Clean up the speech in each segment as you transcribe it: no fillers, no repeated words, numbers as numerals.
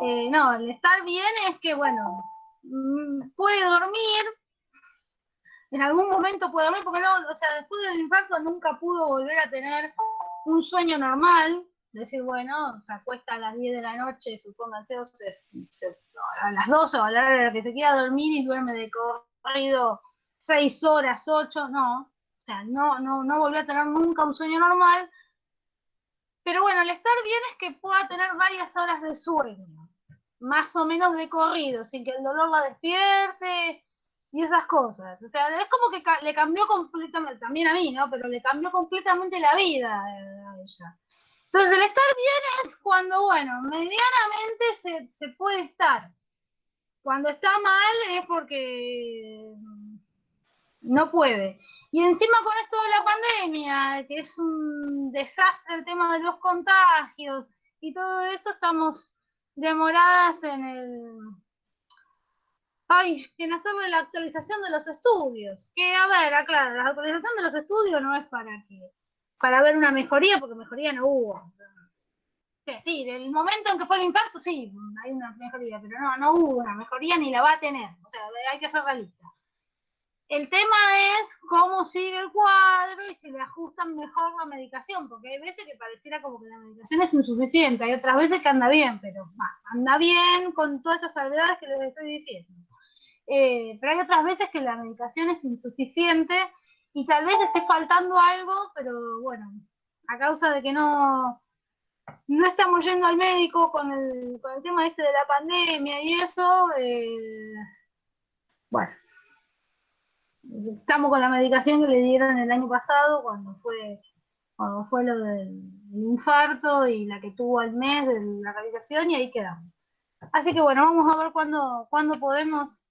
No, el estar bien es que, bueno, puede dormir, en algún momento puede dormir, porque no, o sea, después del infarto nunca pudo volver a tener un sueño normal, decir, bueno, se acuesta a las 10 de la noche, supónganse, o a las 12 o a la hora que se quiera dormir y duerme de corrido 6 horas, 8, no, o sea, no volvió a tener nunca un sueño normal, pero bueno, el estar bien es que pueda tener varias horas de sueño, más o menos de corrido, sin que el dolor la despierte y esas cosas. O sea, es como que le cambió completamente, también a mí, ¿no? Pero le cambió completamente la vida a ella. Entonces, el estar bien es cuando, bueno, medianamente se puede estar. Cuando está mal es porque no puede. Y encima con esto de la pandemia, que es un desastre el tema de los contagios y todo eso, estamos demoradas en hacerle la actualización de los estudios. Que, a ver, aclaro, la actualización de los estudios no es para ver una mejoría, porque mejoría no hubo. Sí, del momento en que fue el impacto, sí, hay una mejoría, pero no hubo una mejoría ni la va a tener. O sea, hay que ser realista. El tema es cómo sigue el cuadro y si le ajustan mejor la medicación, porque hay veces que pareciera como que la medicación es insuficiente, hay otras veces que anda bien, pero anda bien con todas estas salvedades que les estoy diciendo. Pero hay otras veces que la medicación es insuficiente y tal vez esté faltando algo, pero bueno, a causa de que no estamos yendo al médico con el tema este de la pandemia y eso, bueno, estamos con la medicación que le dieron el año pasado cuando fue lo del infarto y la que tuvo al mes de la rehabilitación y ahí quedamos. Así que bueno, vamos a ver cuándo podemos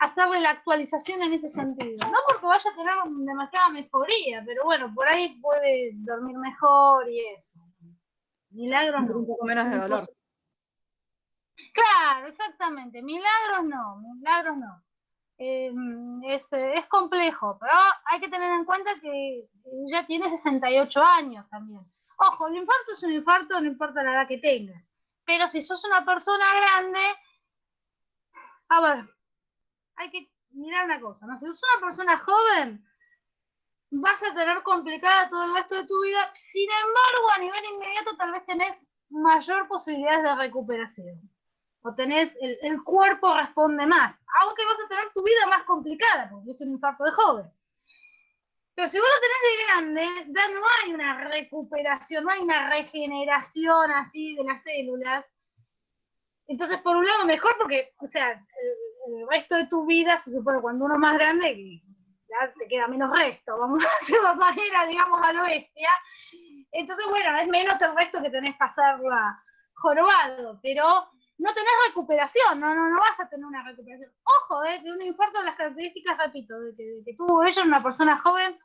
hacerle la actualización en ese sentido. No porque vaya a tener demasiada mejoría, pero bueno, por ahí puede dormir mejor y eso. Milagros Sentir un no. poco menos de dolor. Claro, exactamente. Milagros no. Eh, es complejo, pero hay que tener en cuenta que ya tiene 68 años también. Ojo, el infarto es un infarto, no importa la edad que tengas. Pero si sos una persona grande, a ver, hay que mirar una cosa, ¿no? Si sos una persona joven, vas a tener complicada todo el resto de tu vida. Sin embargo, a nivel inmediato, tal vez tenés mayor posibilidades de recuperación. O tenés, el cuerpo responde más. Aunque vas a tener tu vida más complicada, porque es un infarto de joven. Pero si vos lo tenés de grande, ya no hay una recuperación, no hay una regeneración así de las células. Entonces, por un lado, mejor porque, o sea, el resto de tu vida se supone cuando uno es más grande, ya te queda menos resto, vamos a hacer de manera, digamos, a lo bestia. Entonces, bueno, es menos el resto que tenés que pasarla jorobado, pero no tenés recuperación, no vas a tener una recuperación. Ojo, que un infarto de las características, repito, de que tuvo ella, una persona joven,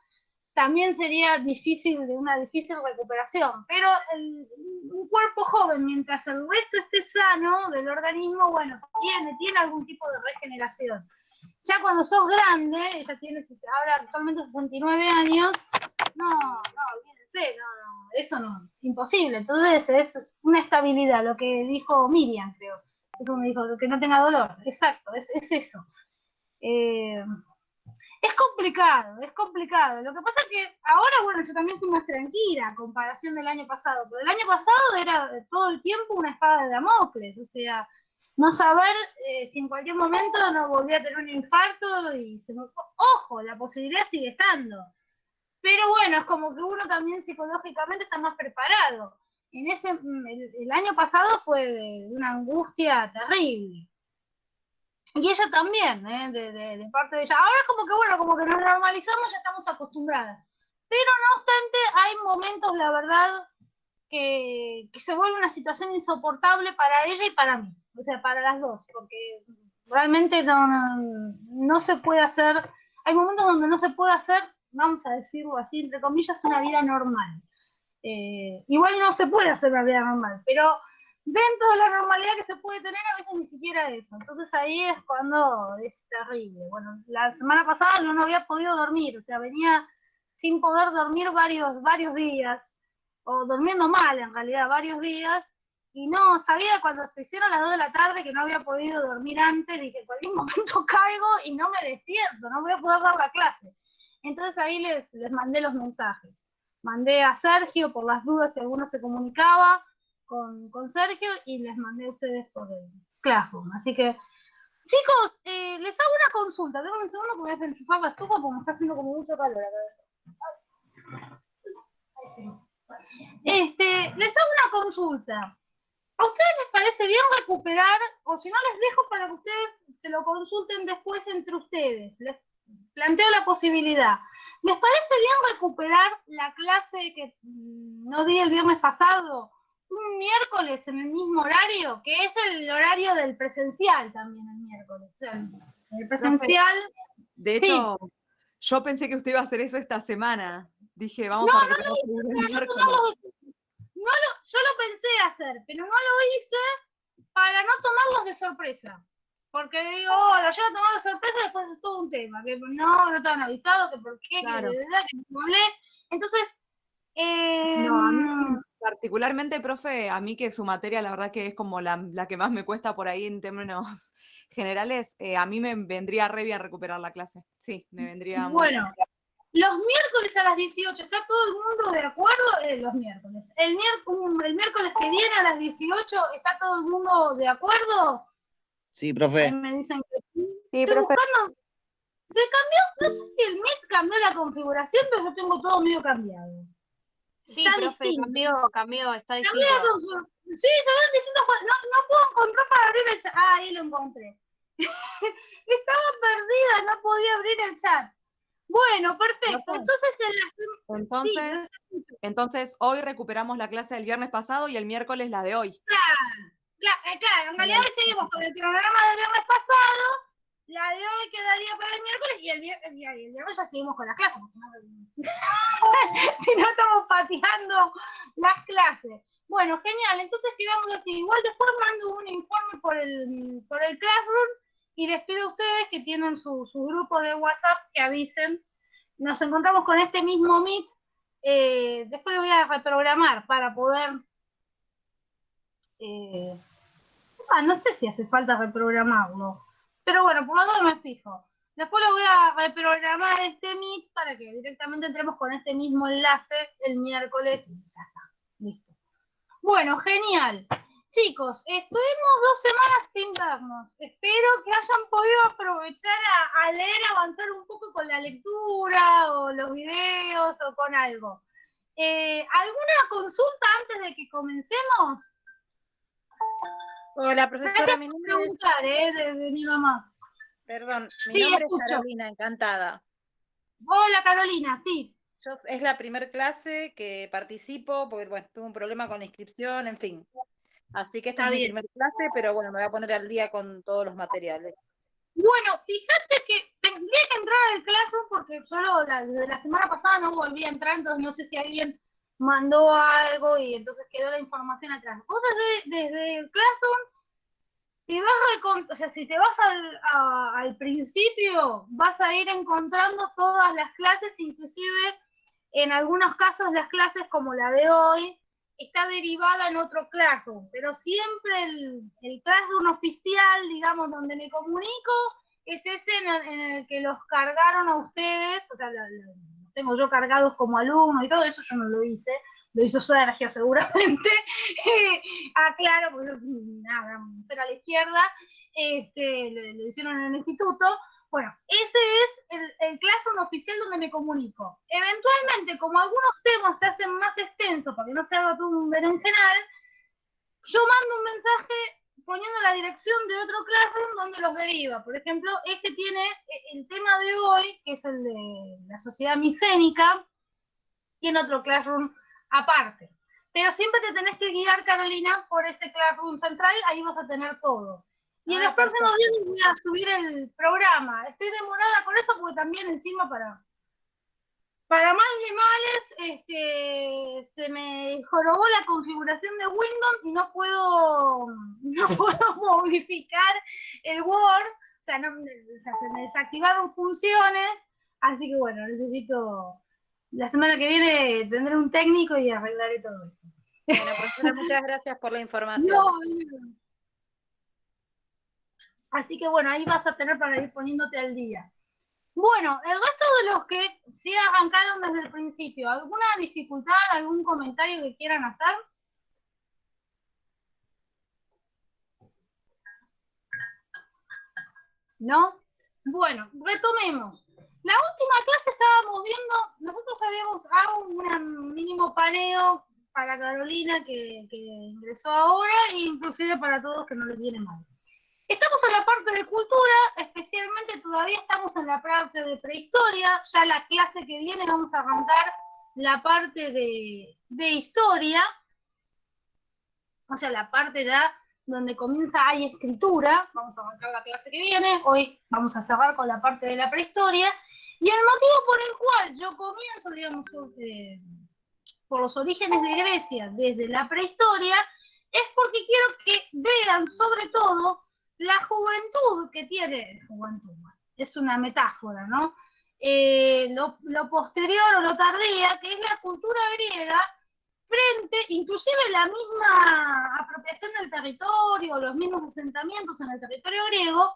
también sería de una difícil recuperación. Pero un cuerpo joven, mientras el resto esté sano del organismo, bueno, tiene algún tipo de regeneración. Ya cuando sos grande, ella tiene ahora actualmente 69 años, olvídense, eso no, imposible. Entonces es una estabilidad, lo que dijo Miriam, creo. Eso me dijo, que no tenga dolor. Exacto, es eso. Eh, es complicado, es complicado. Lo que pasa es que ahora, bueno, yo también estoy más tranquila a comparación del año pasado, pero el año pasado era todo el tiempo una espada de Damocles, o sea, no saber si en cualquier momento no volvía a tener un infarto y ojo, la posibilidad sigue estando. Pero bueno, es como que uno también psicológicamente está más preparado. El año pasado fue de una angustia terrible. Y ella también, de parte de ella. Ahora como que bueno, como que nos normalizamos, ya estamos acostumbradas. Pero no obstante, hay momentos, la verdad, que se vuelve una situación insoportable para ella y para mí. O sea, para las dos, porque realmente no se puede hacer, hay momentos donde no se puede hacer, vamos a decirlo así, entre comillas, una vida normal. Igual no se puede hacer una vida normal, pero dentro de la normalidad que se puede tener, a veces ni siquiera eso. Entonces ahí es cuando es terrible. Bueno, la semana pasada yo no había podido dormir, o sea, venía sin poder dormir varios días, o durmiendo mal en realidad varios días, y no sabía cuando se hicieron las 2 de la tarde que no había podido dormir antes, dije, en cualquier momento caigo y no me despierto, no voy a poder dar la clase. Entonces ahí les mandé los mensajes. Mandé a Sergio por las dudas si alguno se comunicaba con Sergio y les mandé a ustedes por el Classroom. Así que, chicos, les hago una consulta. Tengo un segundo que me voy a enchufar la estufa porque me está haciendo como mucho calor acá. Les hago una consulta. ¿A ustedes les parece bien recuperar, o si no les dejo para que ustedes se lo consulten después entre ustedes? Les planteo la posibilidad. ¿Les parece bien recuperar la clase que no di el viernes pasado? Un miércoles en el mismo horario, que es el horario del presencial también el miércoles. O sea, el presencial... De hecho, sí. Yo pensé que usted iba a hacer eso esta semana. Dije, vamos a recuperar el miércoles. Yo lo pensé hacer, pero no lo hice para no tomarlos de sorpresa. Porque digo, lo llevo a tomar de sorpresa y después es todo un tema. Que no estaban avisados, que por qué, claro. que no hablé. Entonces, no, a mí particularmente, profe, a mí que su materia la verdad que es como la que más me cuesta por ahí en términos generales, a mí me vendría re bien recuperar la clase. Sí, me vendría muy bien. Los miércoles a las 18, ¿está todo el mundo de acuerdo? Los miércoles. El miércoles que viene a las 18, ¿está todo el mundo de acuerdo? Sí, profe. Ahí me dicen que sí. Sí, Estoy profe. buscando. Se cambió, no sé si el Meet cambió la configuración, pero yo tengo todo medio cambiado. Sí, está profe, distinto. cambió, está distinto. Sí, se ven distintos. No puedo encontrar para abrir el chat. Ah, ahí lo encontré. Estaba perdida, no podía abrir el chat. Bueno, perfecto. Entonces, hoy recuperamos la clase del viernes pasado y el miércoles la de hoy. Claro. En realidad hoy seguimos con el programa del viernes pasado, la de hoy quedaría para el miércoles y el viernes ya seguimos con las clases. Si no estamos pateando las clases. Bueno, genial. Entonces quedamos así. Igual después mando un informe por el Classroom y les pido a ustedes que tienen su grupo de WhatsApp que avisen. Nos encontramos con este mismo Meet. Después lo voy a reprogramar para poder... no sé si hace falta reprogramarlo. Pero bueno, por lo menos me fijo. Después lo voy a reprogramar este Meet para que directamente entremos con este mismo enlace el miércoles y ya está. Listo. Bueno, genial. Chicos, estuvimos 2 semanas sin vernos. Espero que hayan podido aprovechar a leer, avanzar un poco con la lectura o los videos o con algo. ¿Alguna consulta antes de que comencemos? Hola, profesora. Gracias por preguntar, de mi mamá. Perdón, mi nombre es Carolina, encantada. Hola, Carolina, sí. Es la primera clase que participo, porque bueno, tuve un problema con la inscripción, en fin. Así que esta es mi primera clase, pero bueno, me voy a poner al día con todos los materiales. Bueno, fíjate que tendría que entrar al Classroom porque solo desde la semana pasada no volví a entrar, entonces no sé si alguien mandó algo y entonces quedó la información atrás. Vos desde el Classroom, si te vas al principio, vas a ir encontrando todas las clases, inclusive en algunos casos las clases como la de hoy, está derivada en otro Classroom, pero siempre el Classroom oficial, digamos, donde me comunico, es ese en el que los cargaron a ustedes, o sea, los tengo yo cargados como alumno y todo eso, yo no lo hice, lo hizo Sergio seguramente, claro, porque nada, ser a la izquierda, lo hicieron en el instituto. Bueno, ese es el Classroom oficial donde me comunico. Eventualmente, como algunos temas se hacen más extensos para que no se haga todo un berenjenal, yo mando un mensaje poniendo la dirección de otro Classroom donde los deriva. Por ejemplo, este tiene el tema de hoy, que es el de la sociedad micénica, tiene otro Classroom aparte. Pero siempre te tenés que guiar, Carolina, por ese Classroom central, ahí vas a tener todo. Y en los próximos días voy a subir el programa. Estoy demorada con eso porque también encima para mal de males, se me jorobó la configuración de Windows y no puedo modificar el Word. O sea, se me desactivaron funciones. Así que bueno, necesito... La semana que viene tendré un técnico y arreglaré todo esto. Bueno, profesora, muchas gracias por la información. No, así que bueno, ahí vas a tener para ir poniéndote al día. Bueno, el resto de los que sí arrancaron desde el principio, ¿alguna dificultad, algún comentario que quieran hacer? ¿No? Bueno, retomemos. La última clase estábamos viendo, nosotros habíamos hago un mínimo paneo para Carolina que ingresó ahora e inclusive para todos que no les viene mal. Estamos en la parte de cultura, especialmente todavía estamos en la parte de prehistoria, ya la clase que viene vamos a arrancar la parte de historia, o sea, la parte ya donde comienza hay escritura, vamos a arrancar la clase que viene, hoy vamos a cerrar con la parte de la prehistoria, y el motivo por el cual yo comienzo, digamos, por los orígenes de Grecia desde la prehistoria, es porque quiero que vean sobre todo la juventud que tiene, juventud, es una metáfora, ¿no? Lo posterior o lo tardía, que es la cultura griega, frente, inclusive la misma apropiación del territorio, los mismos asentamientos en el territorio griego,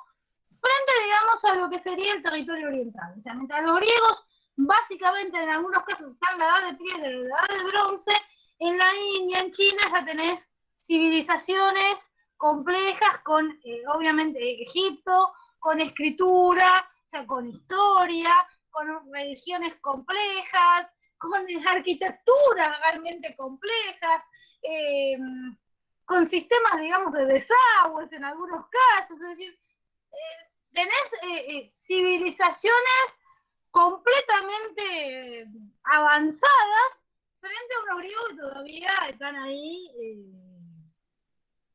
frente, digamos, a lo que sería el territorio oriental. O sea, mientras los griegos, básicamente en algunos casos, están en la edad de piedra, en la edad de bronce, en la India, en China, ya tenés civilizaciones complejas con, obviamente, Egipto, con escritura, o sea, con historia, con religiones complejas, con arquitecturas realmente complejas, con sistemas, digamos, de desagües en algunos casos, es decir, tenés civilizaciones completamente avanzadas frente a unos griegos que todavía están ahí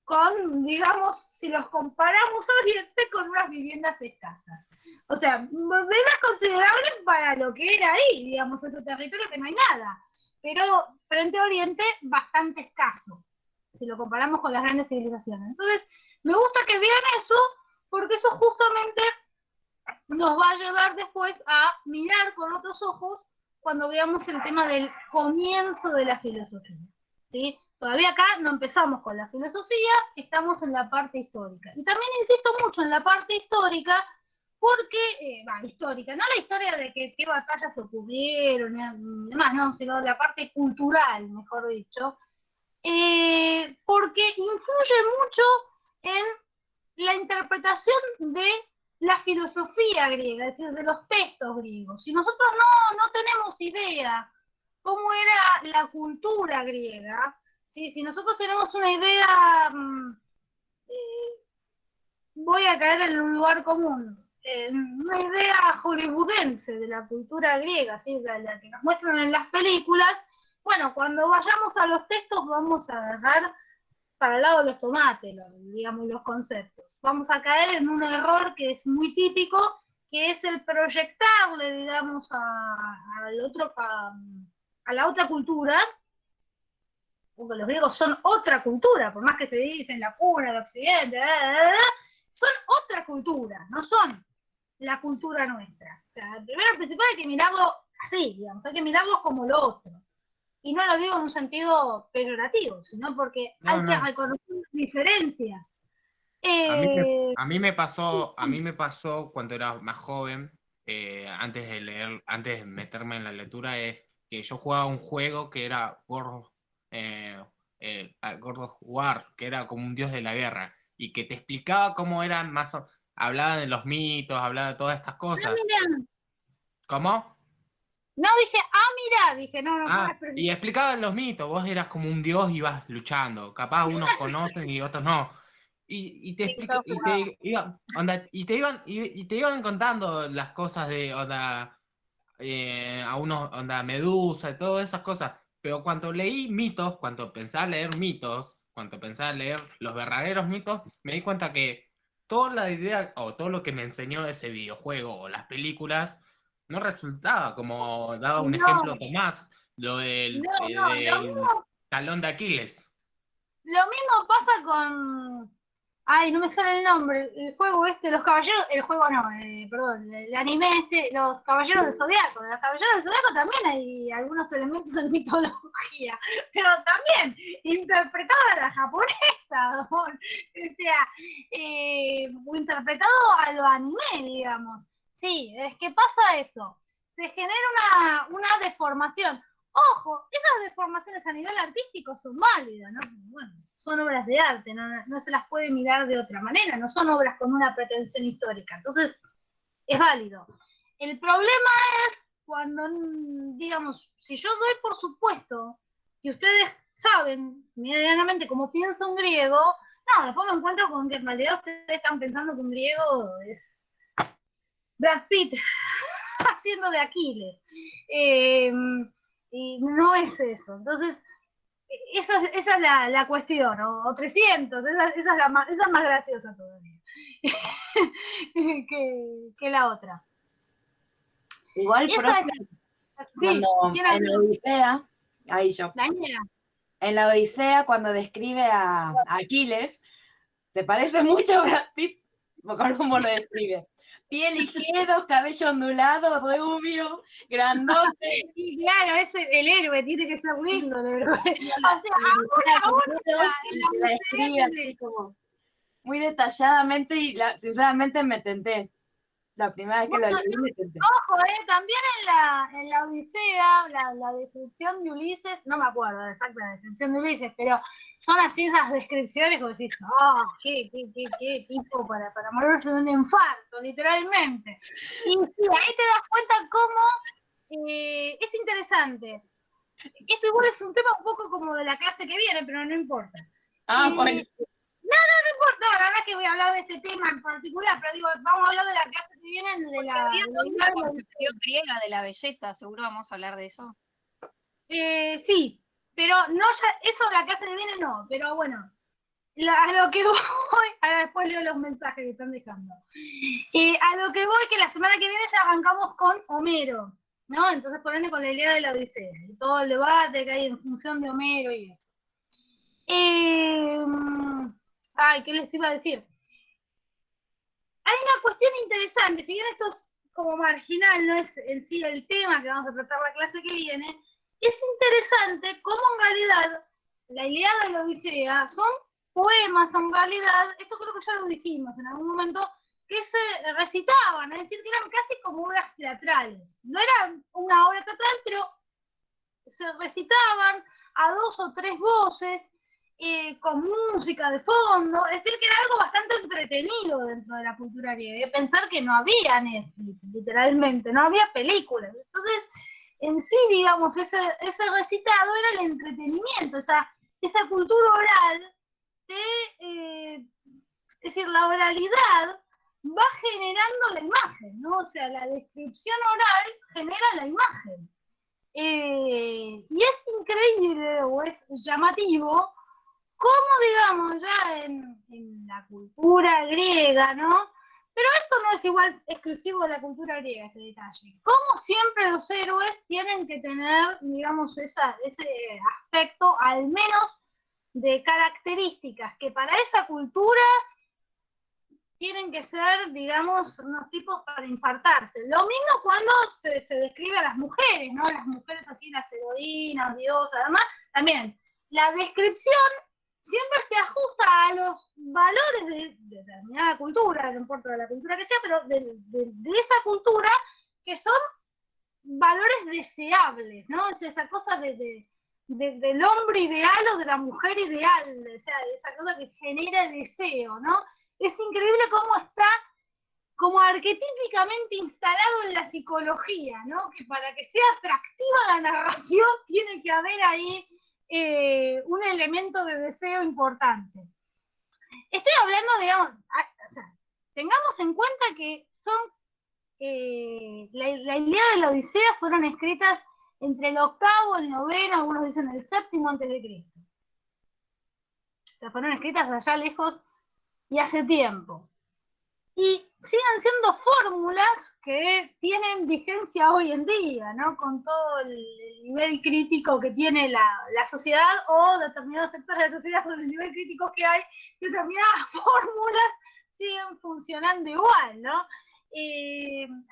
con, digamos, si los comparamos a Oriente, con unas viviendas escasas. O sea, viviendas considerables para lo que era ahí, digamos, ese territorio que no hay nada. Pero frente a Oriente, bastante escaso, si lo comparamos con las grandes civilizaciones. Entonces, me gusta que vean eso, porque eso justamente nos va a llevar después a mirar con otros ojos cuando veamos el tema del comienzo de la filosofía, ¿sí? Todavía acá no empezamos con la filosofía, estamos en la parte histórica. Y también insisto mucho en la parte histórica, porque, histórica, no la historia de qué batallas ocurrieron y demás, no, sino la parte cultural, mejor dicho, porque influye mucho en la interpretación de la filosofía griega, es decir, de los textos griegos. Si nosotros no tenemos idea cómo era la cultura griega, ¿sí? Si nosotros tenemos una idea, voy a caer en un lugar común, una idea hollywoodense de la cultura griega, ¿sí? La que nos muestran en las películas, bueno, cuando vayamos a los textos vamos a agarrar para el lado de los tomates, digamos, los conceptos. Vamos a caer en un error que es muy típico, que es el proyectarle, digamos, a la otra cultura, porque los griegos son otra cultura, por más que se dicen la cuna, el occidente, son otra cultura, no son la cultura nuestra. O sea, primero y principal hay que mirarlo así, digamos, hay que mirarlo como lo otro. Y no lo digo en un sentido peyorativo, sino porque hay que reconocer diferencias. A mí me pasó cuando era más joven, antes de leer, antes de meterme en la lectura, es que yo jugaba un juego que era God of War, que era como un dios de la guerra, y que te explicaba cómo eran hablaba de los mitos, hablaba de todas estas cosas. ¿Cómo? No, dije, no y explicaban los mitos, vos eras como un dios y ibas luchando, capaz unos conocen y otros no. Y te explica, y te iban contando las cosas de onda, a unos onda Medusa y todas esas cosas. Pero cuando leí mitos, cuando pensé a leer mitos, cuando pensé a leer los verdaderos mitos, me di cuenta que toda la idea o todo lo que me enseñó ese videojuego o las películas no resultaba, como daba un ejemplo Tomás, lo del lo mismo talón de Aquiles. pasa con Ay, no me sale el nombre. El juego los caballeros, el juego no, perdón, el anime los caballeros del Zodiaco. En los caballeros del Zodiaco también hay algunos elementos de mitología, pero también interpretada a la japonesa, o sea, o interpretado a lo anime, digamos. Sí, es que pasa eso. Se genera una deformación. Ojo, esas deformaciones a nivel artístico son válidas, ¿no? Bueno, son obras de arte, no se las puede mirar de otra manera, no son obras con una pretensión histórica, entonces es válido. El problema es cuando, digamos, si yo doy por supuesto que ustedes saben medianamente cómo piensa un griego, no, después me encuentro con que en realidad ustedes están pensando que un griego es Brad Pitt haciendo de Aquiles. Y no es eso. Entonces, esa es la cuestión, o 300, esa es más graciosa todavía que la otra. Igual, profe, cuando sí, en la Odisea, ahí yo. Daniela. En la Odisea, cuando describe a Aquiles, ¿te parece mucho Brad Pitt? ¿Cómo lo describe? Piel ligeros, cabello ondulado, rubio, grandote. Y claro, es el héroe, tiene que ser lindo el héroe. O sea, la describe así como muy detalladamente y sinceramente me tenté. La primera vez que lo leí me tenté. Ojo, también en la Odisea, la descripción de Ulises, no me acuerdo la exacta descripción de Ulises, pero son así esas descripciones como decís, qué tipo para morirse de un infarto, literalmente. Y sí, ahí te das cuenta cómo es interesante. Esto igual es un tema un poco como de la clase que viene, pero no importa. Bueno. No importa, la verdad que voy a hablar de este tema en particular, pero digo, vamos a hablar de la clase que viene de la concepción griega de la belleza, seguro vamos a hablar de eso. Sí, pero no ya, eso la clase que viene no, pero bueno, a lo que voy, ahora después leo los mensajes que están dejando. A lo que voy, que la semana que viene ya arrancamos con Homero, ¿no? Entonces por ende con la Ilíada de la Odisea, y todo el debate que hay en función de Homero y eso. Ay, ¿qué les iba a decir? Hay una cuestión interesante, si bien esto es como marginal, no es en sí el tema que vamos a tratar la clase que viene, es interesante cómo en realidad la Ilíada y la Odisea son poemas en realidad, esto creo que ya lo dijimos en algún momento, que se recitaban, es decir, que eran casi como obras teatrales. No era una obra teatral, pero se recitaban a 2 o 3 voces, con música de fondo, es decir, que era algo bastante entretenido dentro de la cultura griega. Pensar que no había Netflix, literalmente, no había películas. Entonces, en sí, digamos, ese recitado era el entretenimiento, esa cultura oral, es decir, la oralidad va generando la imagen, ¿no? O sea, la descripción oral genera la imagen. Y es increíble o es llamativo cómo, digamos, ya en la cultura griega, ¿no? Pero esto no es igual exclusivo de la cultura griega, este detalle. Como siempre los héroes tienen que tener, digamos, ese aspecto, al menos de características que para esa cultura tienen que ser, digamos, unos tipos para infartarse. Lo mismo cuando se describe a las mujeres, ¿no? Las mujeres así, las heroínas, diosas, además, también la descripción siempre se ajusta a los valores de determinada cultura, no importa de la cultura que sea, pero de esa cultura que son valores deseables, ¿no? Es esa cosa del hombre ideal o de la mujer ideal, o sea, esa cosa que genera deseo, ¿no? Es increíble cómo está como arquetípicamente instalado en la psicología, ¿no? Que para que sea atractiva la narración tiene que haber ahí un elemento de deseo importante. Estoy hablando, digamos, o sea, tengamos en cuenta que son la Ilíada y la Odisea fueron escritas entre el octavo, el noveno, algunos dicen el séptimo antes de Cristo. O sea, fueron escritas allá lejos y hace tiempo. y siguen siendo fórmulas que tienen vigencia hoy en día, ¿no? Con todo el nivel crítico que tiene la sociedad o determinados sectores de la sociedad con el nivel crítico que hay, determinadas fórmulas siguen funcionando igual, ¿no?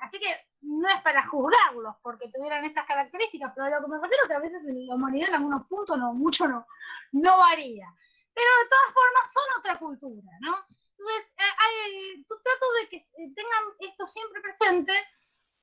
Así que no es para juzgarlos porque tuvieran estas características, pero a lo que me refiero es que a veces en la humanidad en algunos puntos no varía. Pero de todas formas son otra cultura, ¿no? Entonces, trato de que tengan esto siempre presente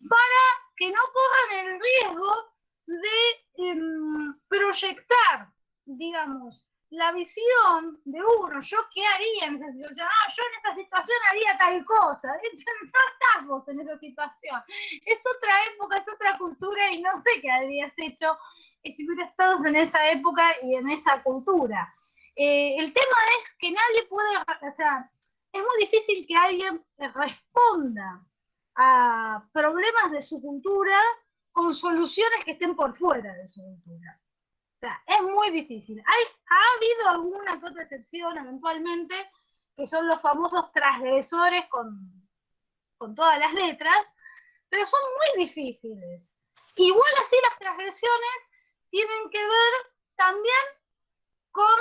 para que no corran el riesgo de proyectar, digamos, la visión de uno. ¿Yo qué haría en esa situación? Yo en esta situación haría tal cosa. No estás vos en esa situación. Es otra época, es otra cultura y no sé qué habrías hecho si hubieras estado en esa época y en esa cultura. El tema es que nadie puede, o sea, es muy difícil que alguien responda a problemas de su cultura con soluciones que estén por fuera de su cultura. O sea, es muy difícil. Ha habido alguna que otra excepción eventualmente, que son los famosos transgresores con todas las letras, pero son muy difíciles. Igual así las transgresiones tienen que ver también con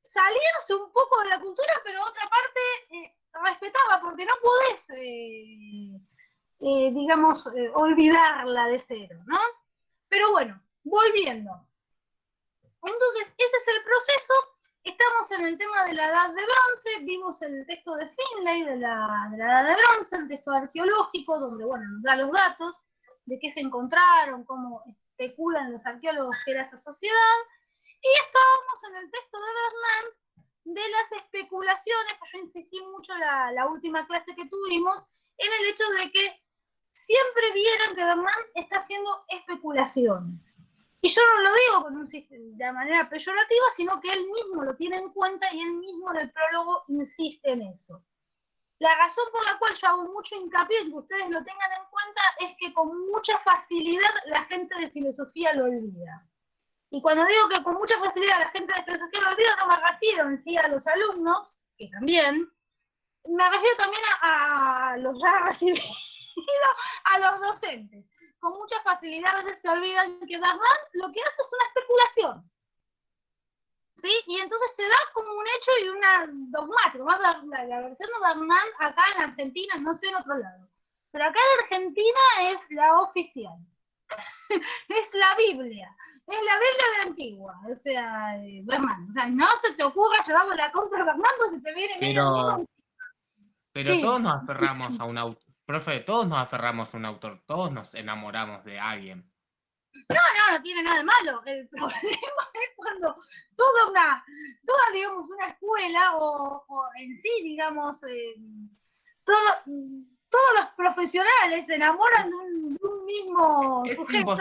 salirse un poco de la cultura, pero otra parte respetarla, porque no podés, digamos, olvidarla de cero, ¿no? Pero bueno, volviendo. Entonces, ese es el proceso. Estamos en el tema de la Edad de Bronce, vimos el texto de Finlay de la Edad de Bronce, el texto arqueológico, donde, bueno, nos da los datos de qué se encontraron, cómo especulan los arqueólogos que era esa sociedad. Y estábamos en el texto de Bernard de las especulaciones, pues yo insistí mucho la última clase que tuvimos, en el hecho de que siempre vieron que Bernard está haciendo especulaciones. Y yo no lo digo de manera peyorativa, sino que él mismo lo tiene en cuenta y él mismo en el prólogo insiste en eso. La razón por la cual yo hago mucho hincapié en que ustedes lo tengan en cuenta es que con mucha facilidad la gente de filosofía lo olvida. Y cuando digo que con mucha facilidad la gente de filosofía lo olvida, no me refiero en sí a los alumnos, que también, me refiero también a los ya recibidos, a los docentes. Con mucha facilidad a veces se olvidan que Bernard lo que hace es una especulación. ¿Sí? Y entonces se da como un hecho y una dogmática. La versión de Bernard acá en Argentina, no sé en otro lado. Pero acá en Argentina es la oficial. Es la Biblia. Es la Biblia de la antigua. O sea, Bernard. O sea, no se te ocurra llevarlo la contra Bernard porque se te viene Pero sí. todos nos aferramos a un autor. Profe, todos nos aferramos a un autor. Todos nos enamoramos de alguien. No tiene nada de malo. El problema es cuando toda digamos, una escuela o en sí, digamos, todos los profesionales se enamoran de un mismo sujeto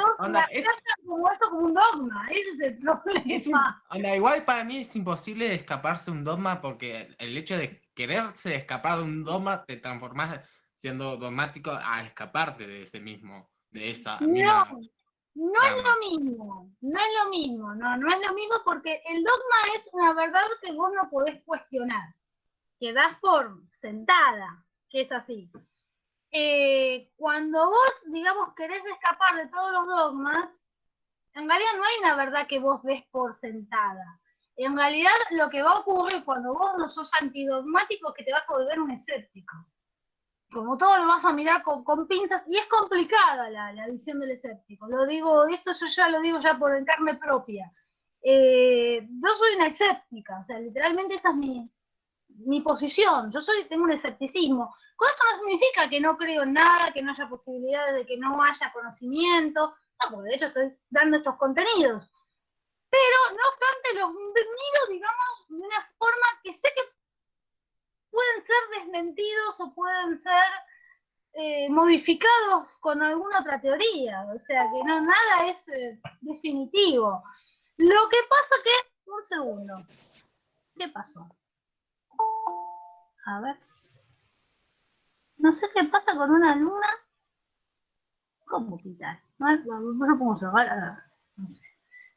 y aceptan como esto como un dogma. Ese es el problema. Igual para mí es imposible escaparse de un dogma porque el hecho de quererse escapar de un dogma te transformás siendo dogmático a escaparte de ese mismo, de esa misma... No es lo mismo, no es lo mismo, no es lo mismo porque el dogma es una verdad que vos no podés cuestionar, que das por sentada, que es así. Cuando vos, digamos, querés escapar de todos los dogmas, en realidad no hay una verdad que vos des por sentada. En realidad lo que va a ocurrir cuando vos no sos antidogmático es que te vas a volver un escéptico. Como todo lo vas a mirar con pinzas, y es complicada la visión del escéptico. Lo digo, esto yo ya lo digo ya por en carne propia. Yo soy una escéptica, o sea, literalmente esa es mi posición. Tengo un escepticismo. Con esto no significa que no creo en nada, que no haya posibilidades de que no haya conocimiento. No, porque de hecho estoy dando estos contenidos. Pero, no obstante, los miro, digamos, de una forma que sé que pueden ser desmentidos o pueden ser modificados con alguna otra teoría, o sea que no, nada es definitivo. Lo que pasa que, un segundo, ¿qué pasó? A ver, no sé qué pasa con una luna. ¿Cómo quitar? No puedo cerrar, no sé.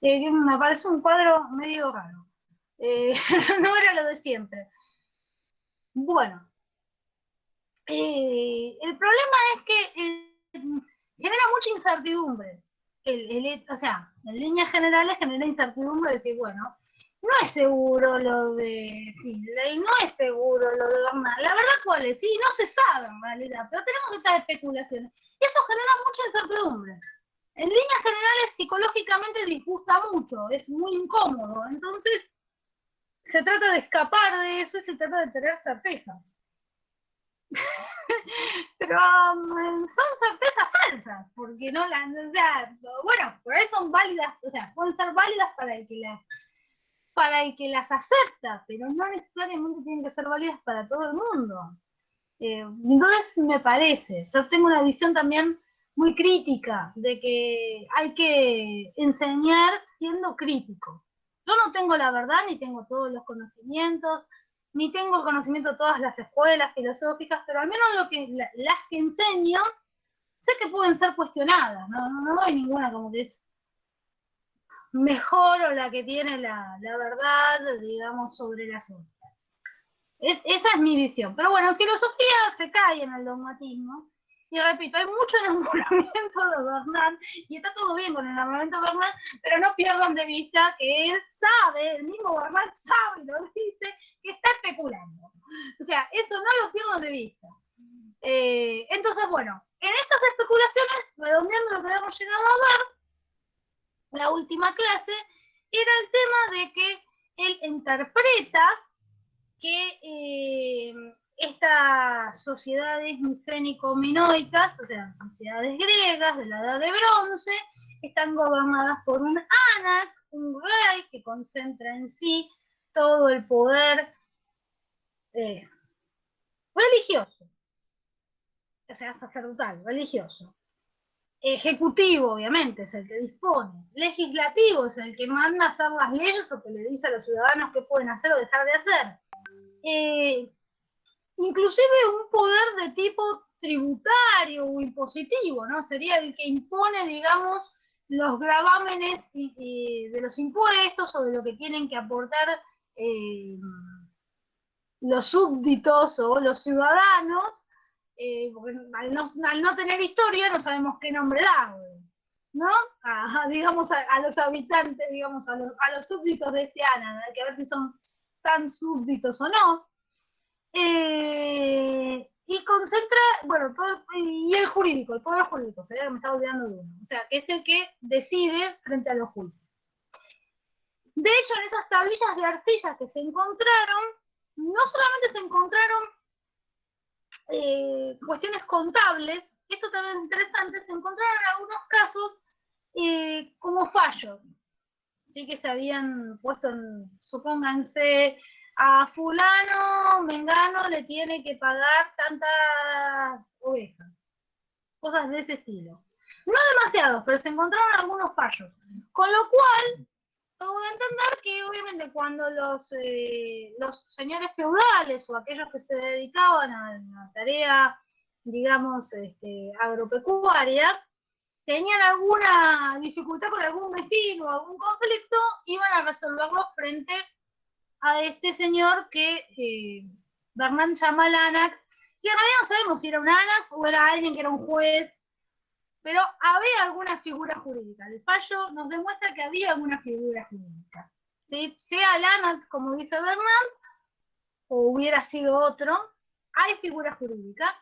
Me parece un cuadro medio raro. No era lo de siempre. Bueno, El problema es que genera mucha incertidumbre. O sea, en líneas generales genera incertidumbre de decir, bueno, no es seguro lo de Finlay, no es seguro lo de Bernal. La verdad, ¿cuál es? Sí, no se sabe en realidad, pero tenemos estas especulaciones. Y eso genera mucha incertidumbre. En líneas generales, psicológicamente disgusta mucho, es muy incómodo. Entonces, se trata de escapar de eso y se trata de tener certezas. Pero son certezas falsas, porque no las, o sea, bueno, por ahí son válidas, o sea, pueden ser válidas para el que las acepta, pero no necesariamente tienen que ser válidas para todo el mundo. Entonces me parece, yo tengo una visión también muy crítica de que hay que enseñar siendo crítico. Yo no tengo la verdad, ni tengo todos los conocimientos, ni tengo el conocimiento de todas las escuelas filosóficas, pero al menos las que enseño, sé que pueden ser cuestionadas, no doy ninguna como que es mejor o la que tiene la verdad, digamos, sobre las otras. Esa es mi visión. Pero bueno, en filosofía se cae en el dogmatismo. Y repito, hay mucho enamoramiento de Bernal, y está todo bien con el enamoramiento de Bernal, pero no pierdan de vista que él sabe, el mismo Bernal sabe y lo dice, que está especulando. O sea, eso no lo pierdan de vista. Entonces, bueno, en estas especulaciones, redondeando lo que hemos llegado a ver, la última clase, era el tema de que él interpreta que estas sociedades micénico-minoicas, o sea, sociedades griegas de la Edad de Bronce, están gobernadas por un ánax, un rey que concentra en sí todo el poder religioso, o sea, sacerdotal, religioso. Ejecutivo, obviamente, es el que dispone. Legislativo es el que manda a hacer las leyes o que le dice a los ciudadanos qué pueden hacer o dejar de hacer. Inclusive un poder de tipo tributario o impositivo, ¿no? Sería el que impone, digamos, los gravámenes de los impuestos o de lo que tienen que aportar los súbditos o los ciudadanos, porque al no tener historia no sabemos qué nombre darle, ¿no? Digamos, a los habitantes, digamos, a los súbditos de este ánaga, hay que ver si son tan súbditos o no. Y concentra, bueno, todo, y el jurídico, el poder jurídico, sería que me estaba olvidando de uno, o sea, que es el que decide frente a los juicios. De hecho, en esas tablillas de arcilla que se encontraron, no solamente se encontraron cuestiones contables, esto también es interesante, se encontraron algunos casos como fallos, ¿sí? Que se habían puesto en, supónganse, a fulano, mengano, le tiene que pagar tantas ovejas, cosas de ese estilo. No demasiados, pero se encontraron algunos fallos, con lo cual tengo que entender que obviamente cuando los señores feudales o aquellos que se dedicaban a la tarea, digamos, agropecuaria, tenían alguna dificultad con algún vecino o algún conflicto, iban a resolverlo frente a este señor que Bernal llama el Anax, y en realidad no sabemos si era un Anax o era alguien que era un juez, pero había alguna figura jurídica. El fallo nos demuestra que había alguna figura jurídica. ¿Sí? Sea el Anax, como dice Bernal, o hubiera sido otro, hay figura jurídica.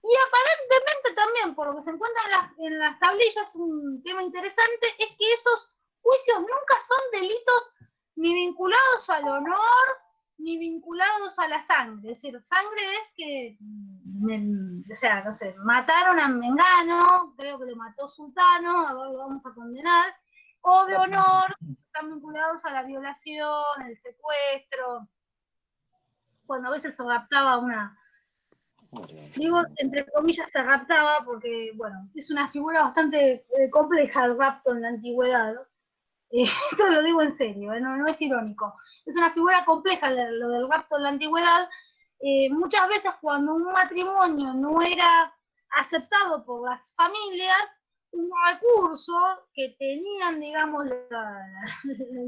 Y aparentemente también, por lo que se encuentra en las tablillas, un tema interesante es que esos juicios nunca son delitos ni vinculados al honor, ni vinculados a la sangre. Es decir, sangre es que, o sea, no sé, mataron a Mengano, creo que lo mató Sultano, a ver, lo vamos a condenar, o de honor, están vinculados a la violación, el secuestro, cuando a veces se adaptaba una... Digo, entre comillas, se raptaba porque, bueno, es una figura bastante compleja el rapto en la antigüedad, ¿no? Esto lo digo en serio, no es irónico. Es una figura compleja lo del rapto en la antigüedad. Muchas veces cuando un matrimonio no era aceptado por las familias, un recurso que tenían, digamos,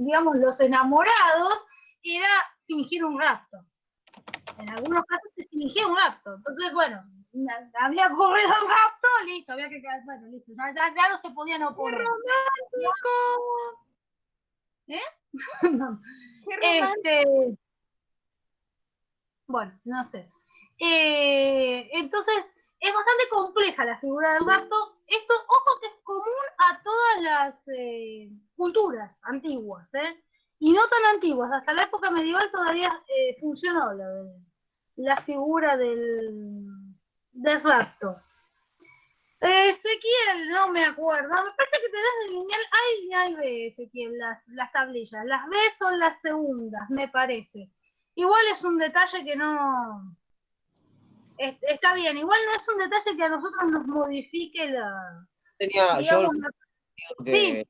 digamos los enamorados era fingir un rapto. En algunos casos se fingía un rapto. Entonces, bueno, había ocurrido el rapto, listo, había que quedar, bueno, listo, ya no se podían oponer. ¡Qué No. romántico! Bueno, no sé. Entonces, es bastante compleja la figura del rapto. Esto, ojo, que es común a todas las culturas antiguas, y no tan antiguas. Hasta la época medieval todavía funcionó la figura del rapto. Ezequiel, no me acuerdo. Me parece que tenés de lineal A y lineal B, Ezequiel, las tablillas. Las B son las segundas, me parece. Igual es un detalle que no... Está bien, igual no es un detalle que a nosotros nos modifique Yo digamos, que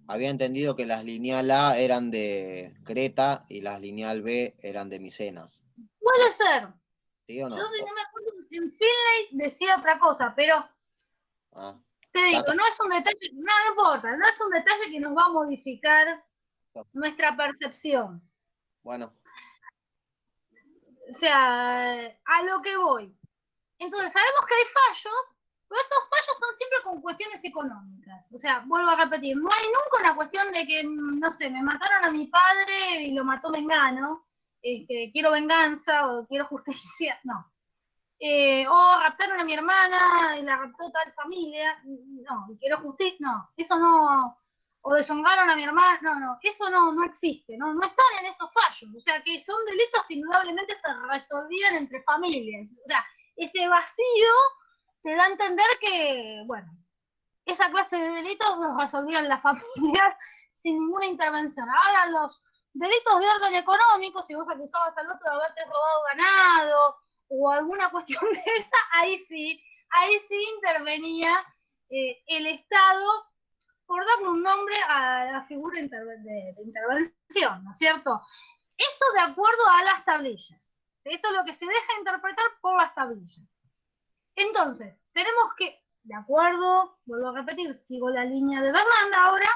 había entendido que las lineal A eran de Creta y las lineal B eran de Micenas. puede ser. ¿Sí o Yo no? no me acuerdo, en Finlay decía otra cosa, pero Ah, te digo, no es un detalle, no importa, no es un detalle que nos va a modificar nuestra percepción. bueno, O sea, a lo que voy. Entonces, sabemos que hay fallos, pero estos fallos son siempre con cuestiones económicas. O sea, vuelvo a repetir, no hay nunca una cuestión de que, no sé, me mataron a mi padre y lo mató Mengano, quiero venganza o quiero justicia, no. O raptaron a mi hermana y la raptó tal familia, no, quiero justicia, no, eso no. O deshonraron a mi hermana, no, eso no existe, no están en esos fallos. O sea, que son delitos que indudablemente se resolvían entre familias. O sea, ese vacío te da a entender que, bueno, esa clase de delitos los resolvían las familias sin ninguna intervención. Ahora los delitos de orden económico, si vos acusabas al otro de haberte robado ganado o alguna cuestión de esa, ahí sí intervenía el Estado por darle un nombre a la figura de intervención, ¿no es cierto? Esto de acuerdo a las tablillas. Esto es lo que se deja interpretar por las tablillas. Entonces, tenemos que, de acuerdo, vuelvo a repetir, sigo la línea de Berlanda ahora,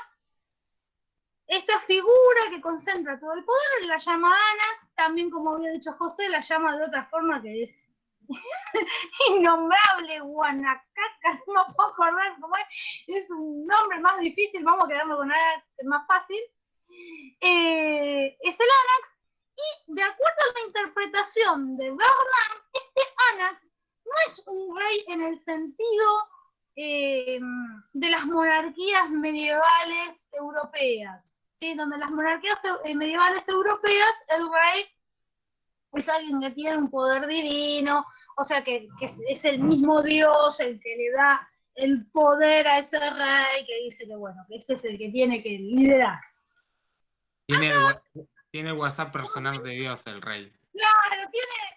esta figura que concentra todo el poder la llama Anax, también como había dicho José, la llama de otra forma que es innombrable, Guanacaca, no me puedo acordar cómo es un nombre más difícil, vamos a quedarnos con Anax, que es más fácil. Es el Anax, y de acuerdo a la interpretación de Berlán, este Anax no es un rey en el sentido de las monarquías medievales europeas, ¿sí? Donde las monarquías medievales europeas, el rey es alguien que tiene un poder divino, o sea que es el mismo Dios el que le da el poder a ese rey, que dice que bueno, que ese es el que tiene que liderar. Tiene el WhatsApp personal de Dios, el rey. Claro, ¿quién era?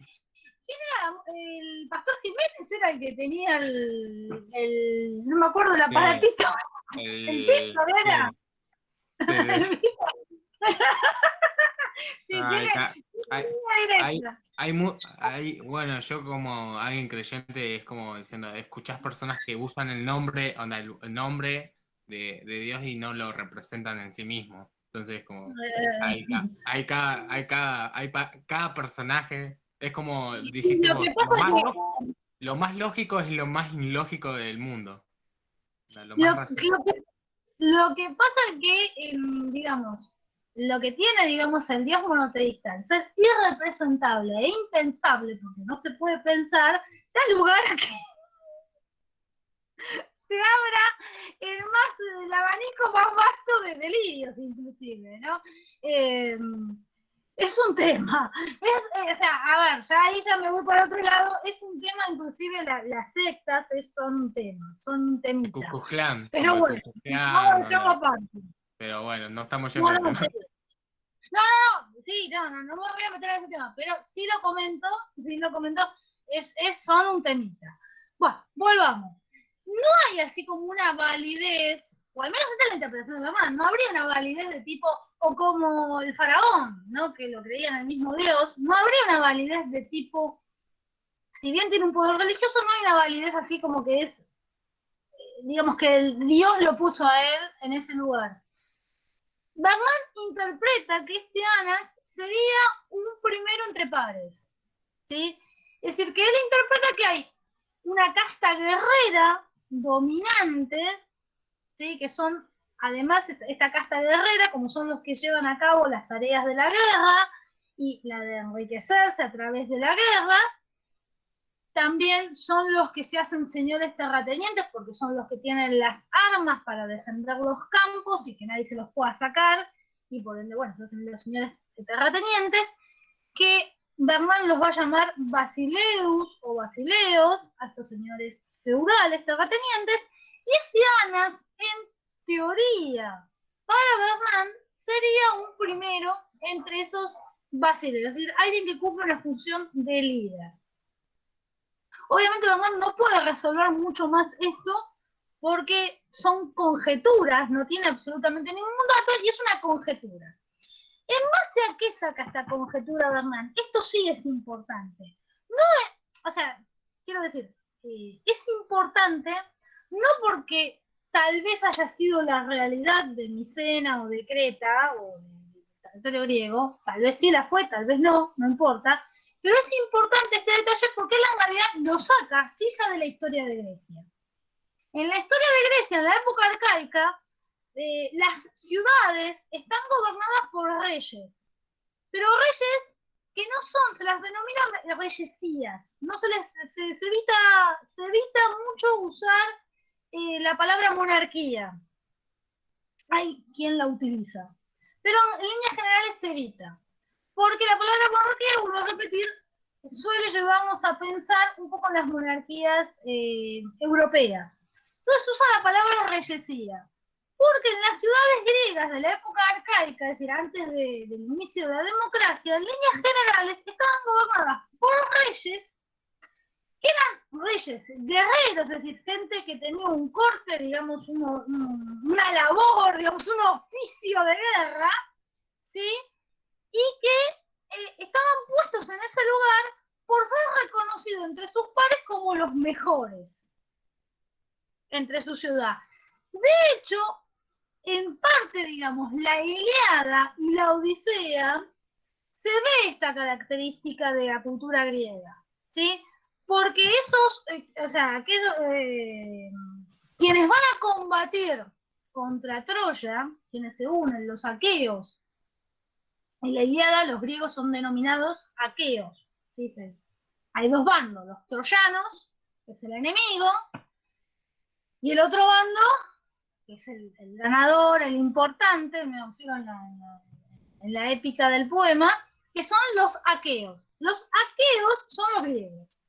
El Pastor Jiménez era el que tenía no me acuerdo, el aparatito. El texto era. Sí, bueno, yo como alguien creyente es como diciendo, escuchás personas que usan el nombre, el nombre de Dios y no lo representan en sí mismo. Entonces como cada personaje es como dijiste lo vos, que pasa es que lo más lógico es lo más ilógico del mundo. Lo Lo, más racional. lo que pasa es que, digamos, lo que tiene, digamos, el Dios monoteísta, el ser irrepresentable e impensable, porque no se puede pensar, da lugar a que se abra el abanico más vasto de delirios, inclusive, ¿no? Es un tema. O sea, a ver, ya me voy para otro lado. Es un tema, inclusive las sectas son un tema, son un temita. Ku Klux Klan, pero bueno, vamos a dejarlo aparte. Pero bueno, no estamos yendo al tema. No me voy a meter en ese tema, pero sí lo comento, son un temita. Bueno, volvamos. No hay así como una validez, o al menos esta es la interpretación de Berlán, no habría una validez de tipo, o como el faraón, ¿no? Que lo creía en el mismo Dios, no habría una validez de tipo, si bien tiene un poder religioso, no hay una validez así como que es, digamos que el Dios lo puso a él en ese lugar. Berlán interpreta que este Anax sería un primero entre pares. ¿sí? Es decir, que él interpreta que hay una casta guerrera dominante, ¿sí? Que son, además, esta casta guerrera, como son los que llevan a cabo las tareas de la guerra y la de enriquecerse a través de la guerra, también son los que se hacen señores terratenientes porque son los que tienen las armas para defender los campos y que nadie se los pueda sacar, y por ende, bueno, se hacen los señores terratenientes, que Bernard los va a llamar basileus o basileos, a estos señores feudales terratenientes, y Diana, en teoría, para Bernard, sería un primero entre esos basileos, es decir, alguien que cumple una función de líder. Obviamente Bernard no puede resolver mucho más esto porque son conjeturas, no tiene absolutamente ningún dato y es una conjetura. ¿En base a qué saca esta conjetura Bernard? Esto sí es importante. No es, o sea, quiero decir, es importante no porque tal vez haya sido la realidad de Micena o de Creta o del territorio griego, tal vez sí la fue, tal vez no, no importa, pero es importante este detalle porque él en realidad lo saca, sí, ya de la historia de Grecia. En la historia de Grecia, en la época arcaica, las ciudades están gobernadas por reyes, pero reyes que no son, se las denomina reyesías, no se evita mucho usar la palabra monarquía. Hay quien la utiliza, pero en líneas generales se evita, porque la palabra monarquía, vuelvo a repetir, suele llevarnos a pensar un poco en las monarquías europeas. Entonces usa la palabra reyesía, porque en las ciudades griegas de la época arcaica, es decir, antes del inicio de la democracia, en líneas generales estaban gobernadas por reyes, que eran reyes guerreros, es decir, gente que tenía un corte, digamos, una labor, digamos, un oficio de guerra, ¿sí? Y que estaban puestos en ese lugar por ser reconocidos entre sus pares como los mejores entre su ciudad. De hecho, en parte, digamos, la Ilíada y la Odisea, se ve esta característica de la cultura griega, ¿sí? Porque esos, o sea, aquellos, quienes van a combatir contra Troya, quienes se unen, los aqueos, en la Ilíada los griegos son denominados aqueos, ¿sí? Hay dos bandos, los troyanos, que es el enemigo, y el otro bando, que es el ganador, el importante, me refiero en la épica del poema, que son los aqueos. Los aqueos son los griegos.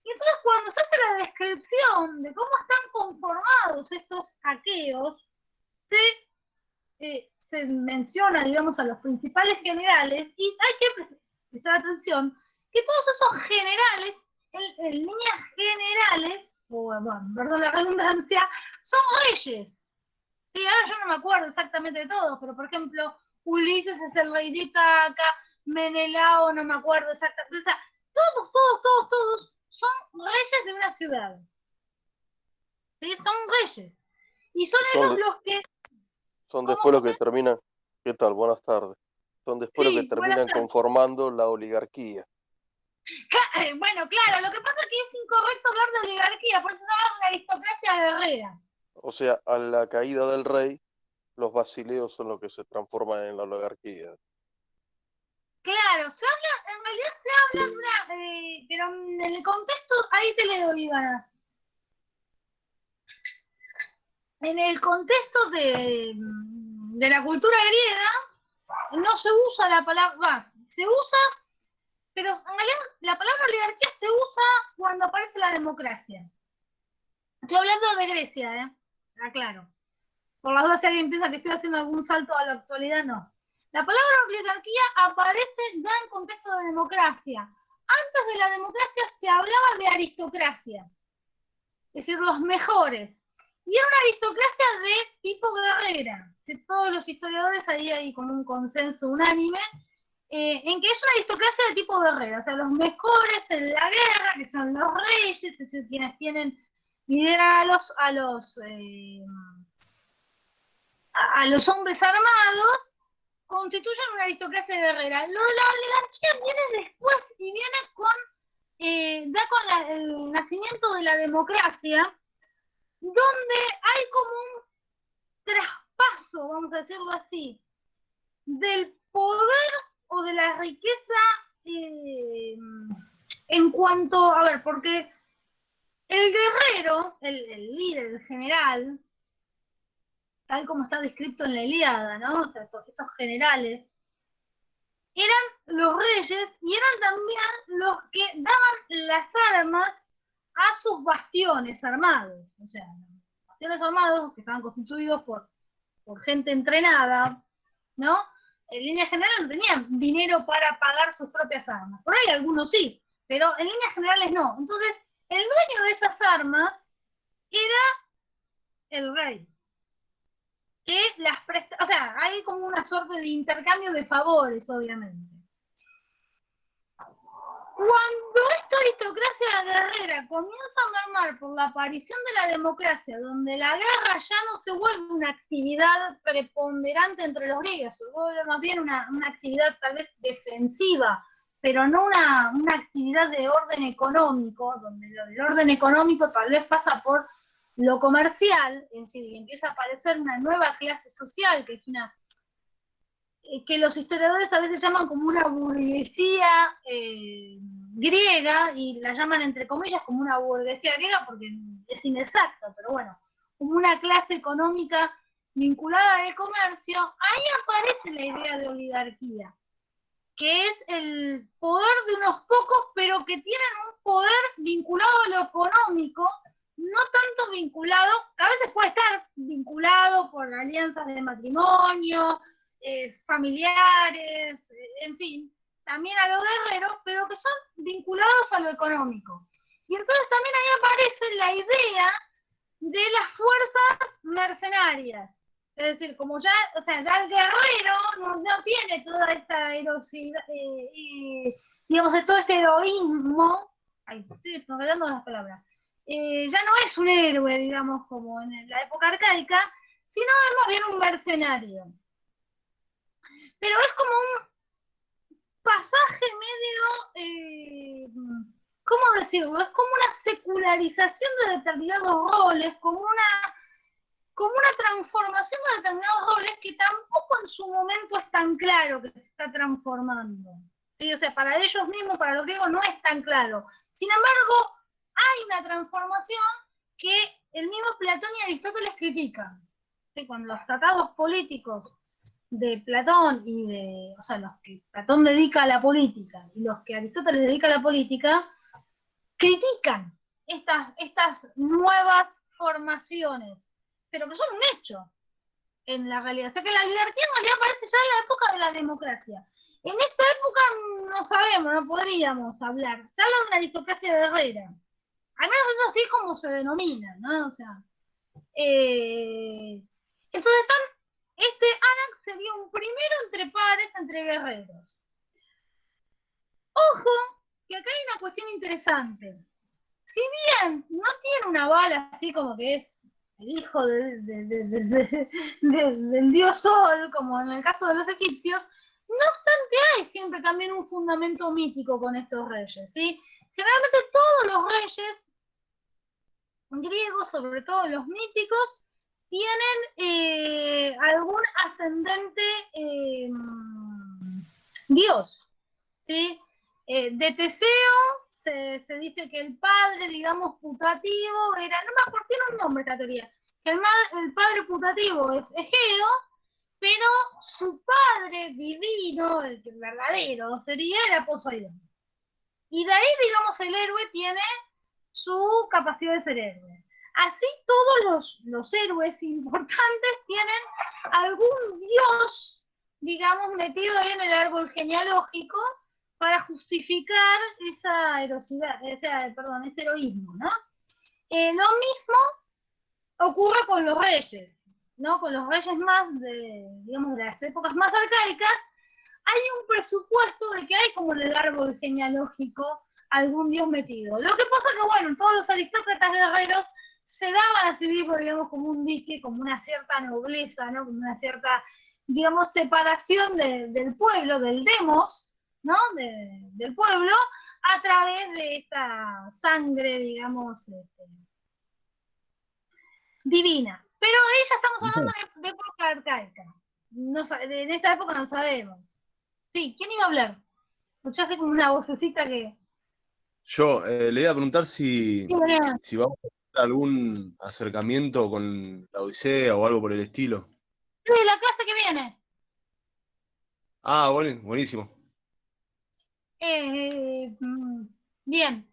Y entonces cuando se hace la descripción de cómo están conformados estos aqueos, se menciona, digamos, a los principales generales, y hay que prestar atención que todos esos generales, en líneas generales, o bueno, perdón la redundancia, son reyes. Sí, ahora yo no me acuerdo exactamente de todos, pero por ejemplo, Ulises es el rey de Itaca, Menelao no me acuerdo exactamente, o sea, todos son reyes de una ciudad. ¿Sí? Son reyes. Y son ellos los que... Son después los que terminan... ¿Qué tal? Buenas tardes. Son después los que terminan conformando la oligarquía. Bueno, claro, lo que pasa es que es incorrecto hablar de oligarquía, por eso se habla de una aristocracia guerrera. O sea, a la caída del rey, los basileos son los que se transforman en la oligarquía. Claro, en realidad se habla de una, pero en el contexto, ahí te leo, Ivana. En el contexto de la cultura griega, no se usa la palabra, se usa, pero en realidad la palabra oligarquía se usa cuando aparece la democracia. Estoy hablando de Grecia, aclaro. Por las dudas, si alguien piensa que estoy haciendo algún salto a la actualidad, no. La palabra oligarquía aparece ya en contexto de democracia. Antes de la democracia se hablaba de aristocracia, es decir, los mejores. Y era una aristocracia de tipo guerrera. Todos los historiadores, ahí hay como un consenso unánime, en que es una aristocracia de tipo guerrera. O sea, los mejores en la guerra, que son los reyes, es decir, quienes lideran a los hombres armados, constituyen una aristocracia guerrera. Lo de la oligarquía viene después y viene con con el nacimiento de la democracia, donde hay como un traspaso, vamos a decirlo así, del poder o de la riqueza en cuanto, a ver, porque el guerrero, el líder, el general, tal como está descrito en la Ilíada, ¿no? O sea, estos generales, eran los reyes y eran también los que daban las armas a sus bastiones armados. O sea, bastiones armados que estaban constituidos por gente entrenada, ¿no? En líneas generales no tenían dinero para pagar sus propias armas. Por ahí algunos sí, pero en líneas generales no. Entonces, el dueño de esas armas era el rey. Que las presta, o sea, hay como una suerte de intercambio de favores, obviamente. Cuando esta aristocracia guerrera comienza a mermar por la aparición de la democracia, donde la guerra ya no se vuelve una actividad preponderante entre los griegos, se vuelve más bien una actividad tal vez defensiva, pero no una actividad de orden económico, donde el orden económico tal vez pasa por lo comercial, es decir, y empieza a aparecer una nueva clase social, que es una que los historiadores a veces llaman como una burguesía griega, y la llaman entre comillas como una burguesía griega porque es inexacto, pero bueno, como una clase económica vinculada al comercio, ahí aparece la idea de oligarquía, que es el poder de unos pocos, pero que tienen un poder vinculado a lo económico, no tanto vinculado, que a veces puede estar vinculado por alianzas de matrimonio, familiares, en fin, también a los guerreros, pero que son vinculados a lo económico. Y entonces también ahí aparece la idea de las fuerzas mercenarias. Es decir, como ya, o sea, ya el guerrero no tiene toda esta heroicidad, digamos, todo este heroísmo, ay, estoy enredando las palabras, ya no es un héroe, digamos, como en la época arcaica, sino es más bien un mercenario. Pero es como un pasaje medio, ¿cómo decirlo? Es como una secularización de determinados roles, como una transformación de determinados roles que tampoco en su momento es tan claro que se está transformando. ¿Sí? O sea, para ellos mismos, para los griegos, no es tan claro. Sin embargo, hay una transformación que el mismo Platón y Aristóteles critican. ¿Sí? Cuando los tratados políticos de Platón o sea, los que Platón dedica a la política y los que Aristóteles dedica a la política, critican estas nuevas formaciones, pero que son un hecho en la realidad. O sea que la oligarquía en realidad aparece ya en la época de la democracia. En esta época no sabemos, no podríamos hablar. Se habla de una aristocracia guerrera. Al menos eso así es como se denomina, ¿no? O sea, entonces Anax sería un primero entre pares, entre guerreros. Ojo, que acá hay una cuestión interesante. Si bien no tiene una bala así como que es el hijo del dios Sol, como en el caso de los egipcios, no obstante hay siempre también un fundamento mítico con estos reyes, ¿sí? Generalmente todos los reyes griegos, sobre todo los míticos, tienen algún ascendente dios, ¿sí? De Teseo se dice que el padre, digamos, putativo era, no me acuerdo, tiene un nombre esta teoría, que el padre putativo es Egeo, pero su padre divino, el verdadero, era Poseidón. Y de ahí, digamos, el héroe tiene su capacidad de ser héroe. Así todos los héroes importantes tienen algún dios, digamos, metido ahí en el árbol genealógico para justificar esa heroicidad, ese heroísmo, ¿no? Lo mismo ocurre con los reyes, ¿no? Con los reyes más digamos, de las épocas más arcaicas, hay un presupuesto de que hay como en el árbol genealógico algún dios metido. Lo que pasa que, bueno, todos los aristócratas guerreros se daban a sí mismos, digamos, como un dique, como una cierta nobleza, ¿no? Como una cierta, digamos, separación del pueblo, del demos, ¿no? Del pueblo, a través de esta sangre, digamos, divina. Pero ahí ya estamos hablando de época arcaica. No, en esta época no sabemos. Sí, ¿quién iba a hablar? Escuchaste como una vocecita que... Yo le iba a preguntar si, Sí, Mariana. si vamos a tener algún acercamiento con la Odisea o algo por el estilo. Sí, la clase que viene. Ah, bueno, buenísimo. Bien.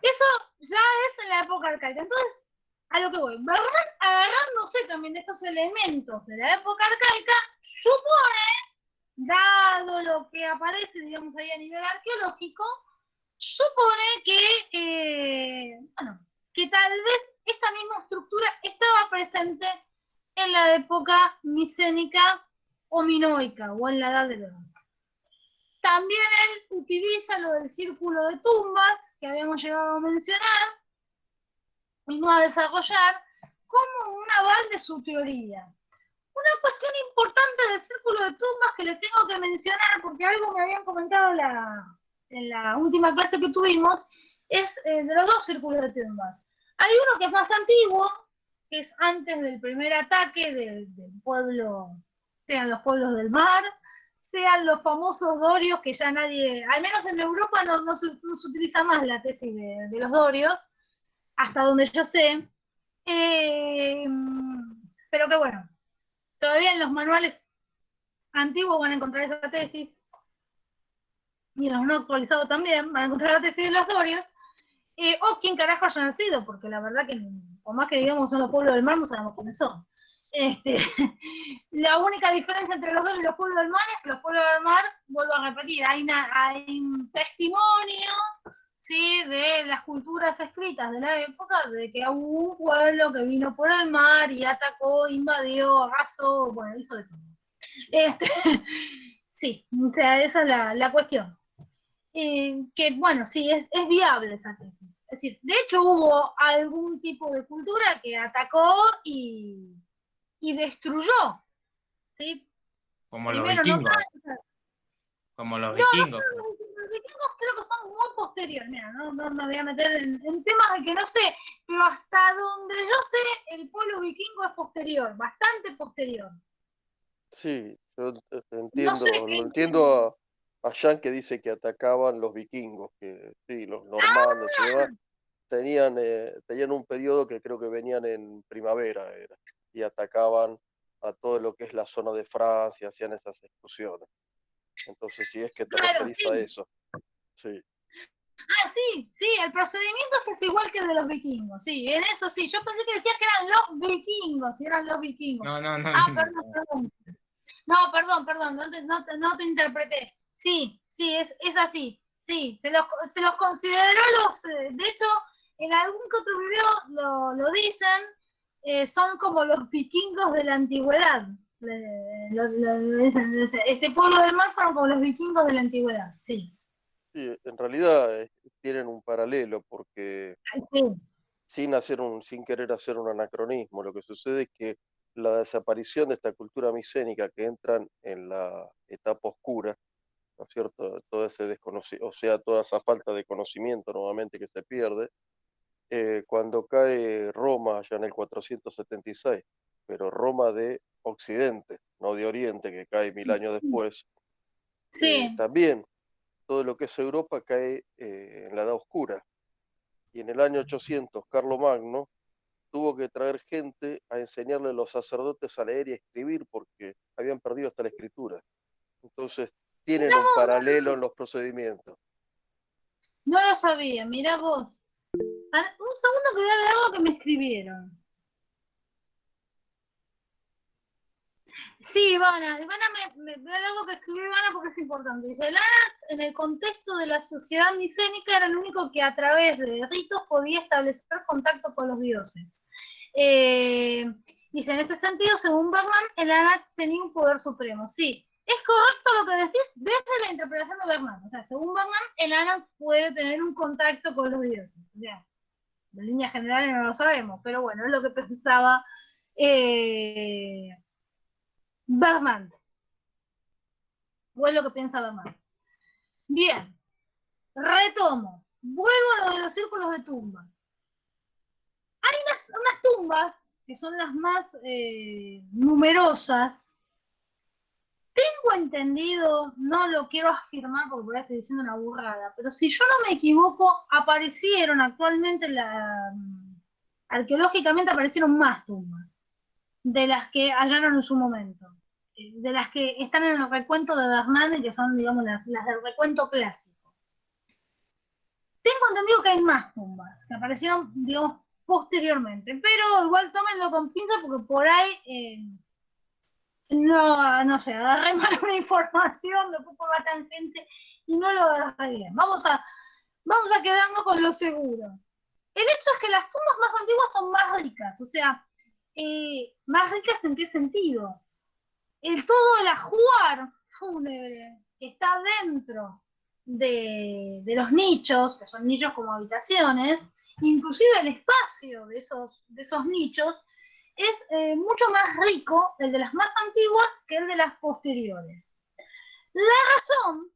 Eso ya es en la época arcaica. Entonces, a lo que voy. Agarrándose también de estos elementos de la época arcaica, supone, dado lo que aparece, digamos, ahí a nivel arqueológico, supone bueno, que tal vez esta misma estructura estaba presente en la época micénica o minoica, o en la Edad del Bronce. También él utiliza lo del círculo de tumbas, que habíamos llegado a mencionar, y no a desarrollar, como un aval de su teoría. Una cuestión importante del círculo de tumbas que les tengo que mencionar, porque algo me habían comentado en la última clase que tuvimos, es de los dos círculos de tumbas. Hay uno que es más antiguo, que es antes del primer ataque del pueblo, sean los pueblos del mar, sean los famosos dorios, que ya nadie, al menos en Europa no se utiliza más la tesis de los dorios, hasta donde yo sé. Pero que bueno, todavía en los manuales antiguos van a encontrar esa tesis, y en los no actualizados también van a encontrar la tesis de los dorios, o quién carajo haya nacido, porque la verdad que, por más que digamos son los pueblos del mar, no sabemos quiénes son. La única diferencia entre los dorios y los pueblos del mar es que los pueblos del mar, vuelvo a repetir, hay un testimonio, ¿sí?, de las culturas escritas de la época, de que hubo un pueblo que vino por el mar y atacó, invadió, arrasó, bueno, hizo de todo. Sí, o sea, esa es la cuestión. Que bueno, sí, es viable esa tesis. Es decir, de hecho hubo algún tipo de cultura que atacó y destruyó, ¿sí? Como los Primero, no vikingos. tanto. Como los No, vikingos. los vikingos creo que son muy posteriores. Mira, no me voy a meter en temas de que no sé, pero hasta donde yo sé, el pueblo vikingo es posterior, bastante posterior. Sí, yo No sé entiendo, lo qué. entiendo a Jan que dice que atacaban los vikingos, que sí, los normandos y demás, tenían un periodo que creo que venían en primavera, era, y atacaban a todo lo que es la zona de Francia, hacían esas excursiones. Entonces, si es que te Claro, referís a sí. eso, sí. Ah, sí, el procedimiento es igual que el de los vikingos, sí, en eso sí. Yo pensé que decías que eran los vikingos, y eran los vikingos. No. Ah, perdón. No, perdón, no te interpreté. Sí, es así. Sí, se los consideró de hecho, en algún que otro video lo dicen, son como los vikingos de la antigüedad. Lo dicen, este pueblo del mar fueron como los vikingos de la antigüedad, sí. Sí, en realidad tienen un paralelo porque Sí. sin querer hacer un anacronismo, lo que sucede es que la desaparición de esta cultura micénica que entran en la etapa oscura, ¿no es cierto? Todo ese desconocimiento, o sea, toda esa falta de conocimiento nuevamente que se pierde, cuando cae Roma ya en el 476, pero Roma de Occidente, no de Oriente, que cae 1000 años después, Sí. también todo lo que es Europa cae en la Edad Oscura. Y en el año 800, Carlomagno tuvo que traer gente a enseñarle a los sacerdotes a leer y a escribir porque habían perdido hasta la escritura. Entonces, tienen un paralelo en los procedimientos. No lo sabía, mirá vos. Un segundo que voy a leer lo que me escribieron. Sí, Ivana, me voy a leer lo que escribió Ivana porque es importante. Dice, el Anax en el contexto de la sociedad micénica era el único que a través de ritos podía establecer contacto con los dioses. Dice, en este sentido, según Berman, el Anax tenía un poder supremo. Sí, es correcto lo que decís desde la interpretación de Berman. O sea, según Berman, el Anax puede tener un contacto con los dioses. O sea, en líneas generales no lo sabemos, pero bueno, es lo que pensaba Berman. O es lo que piensa Berman. Bien. Retomo, vuelvo a lo de los círculos de tumbas. Hay unas tumbas que son las más numerosas. Tengo entendido, no lo quiero afirmar porque por ahí estoy diciendo una burrada, pero si yo no me equivoco, aparecieron actualmente, arqueológicamente aparecieron más tumbas de las que hallaron en su momento, de las que están en el recuento de Bernani, que son, digamos, las del recuento clásico. Tengo entendido que hay más tumbas que aparecieron, digamos, posteriormente, pero igual tómenlo con pinzas porque por ahí, no sé, agarré mal una información, lo por la tangente y no lo agarré bien. Vamos a quedarnos con lo seguro. El hecho es que las tumbas más antiguas son más ricas, o sea, más ricas ¿en qué sentido? Todo el ajuar fúnebre que está dentro de los nichos, que son nichos como habitaciones, inclusive el espacio de esos nichos, es mucho más rico, el de las más antiguas, que el de las posteriores. La razón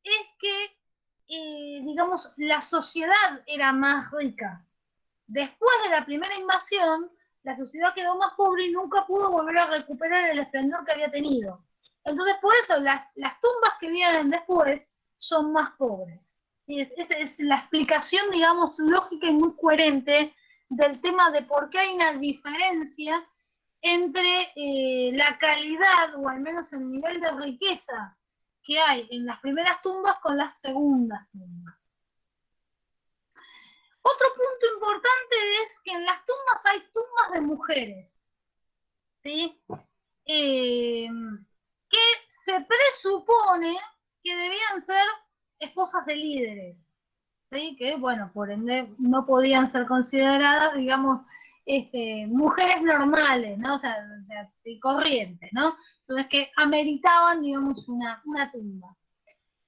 es que, digamos, la sociedad era más rica. Después de la primera invasión, la sociedad quedó más pobre y nunca pudo volver a recuperar el esplendor que había tenido. Entonces, por eso las tumbas que vienen después son más pobres. ¿Sí? Esa es la explicación, digamos, lógica y muy coherente del tema de por qué hay una diferencia entre la calidad, o al menos el nivel de riqueza que hay en las primeras tumbas con las segundas tumbas. Otro punto importante es que en las tumbas hay tumbas de mujeres, ¿sí? Que se presupone que debían ser esposas de líderes, ¿sí? Que, bueno, por ende no podían ser consideradas, digamos, mujeres normales, ¿no? O sea, de corriente, ¿no? Entonces que ameritaban, digamos, una tumba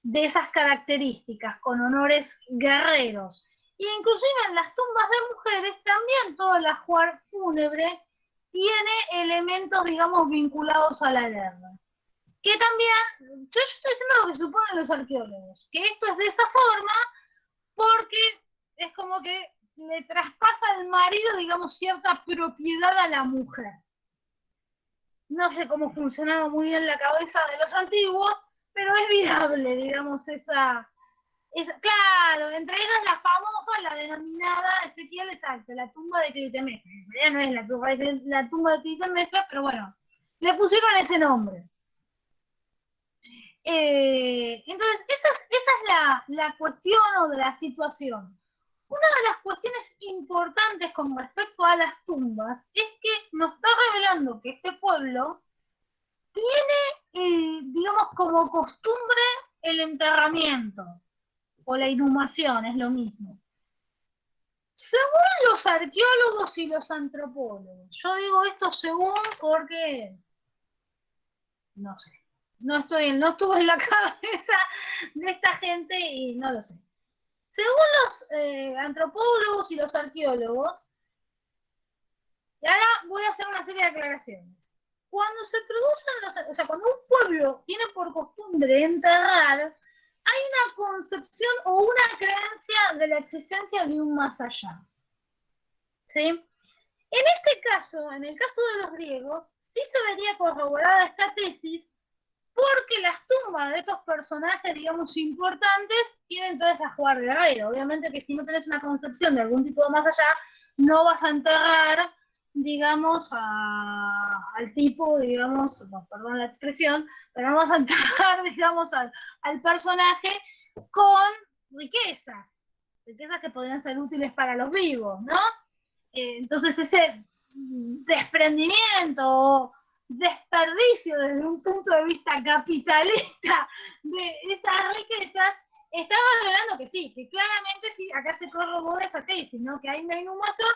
de esas características, con honores guerreros. Y inclusive en las tumbas de mujeres también todo el ajuar fúnebre tiene elementos, digamos, vinculados a la guerra. Que también, yo estoy diciendo lo que suponen los arqueólogos, que esto es de esa forma porque es como que le traspasa al marido, digamos, cierta propiedad a la mujer. No sé cómo funcionaba muy bien la cabeza de los antiguos, pero es viable, digamos, claro, entre ellas la famosa, la denominada, Ezequiel, exacto, la tumba de Clitemnestra. Ya no es la tumba de Clitemnestra, pero bueno, le pusieron ese nombre. Entonces, esa es la cuestión o de la situación. Una de las cuestiones importantes con respecto a las tumbas es que nos está revelando que este pueblo tiene, digamos, como costumbre el enterramiento o la inhumación, es lo mismo. Según los arqueólogos y los antropólogos, yo digo esto según porque, no sé, no estuve en la cabeza de esta gente y no lo sé. Según los antropólogos y los arqueólogos, y ahora voy a hacer una serie de aclaraciones. Cuando se producen o sea, cuando un pueblo tiene por costumbre enterrar, hay una concepción o una creencia de la existencia de un más allá. ¿Sí? En este caso, en el caso de los griegos, sí se vería corroborada esta tesis porque las tumbas de estos personajes, digamos, importantes, tienen toda esa jugar guerrero. Obviamente que si no tenés una concepción de algún tipo de más allá, no vas a enterrar, digamos, al tipo, digamos, no, perdón la expresión, pero no vas a enterrar, digamos, al personaje con riquezas que podrían ser útiles para los vivos, ¿no? Entonces ese desprendimiento, desperdicio desde un punto de vista capitalista de esas riquezas, está revelando que sí, que claramente sí, acá se corrobora esa tesis, ¿no? Que hay una inhumación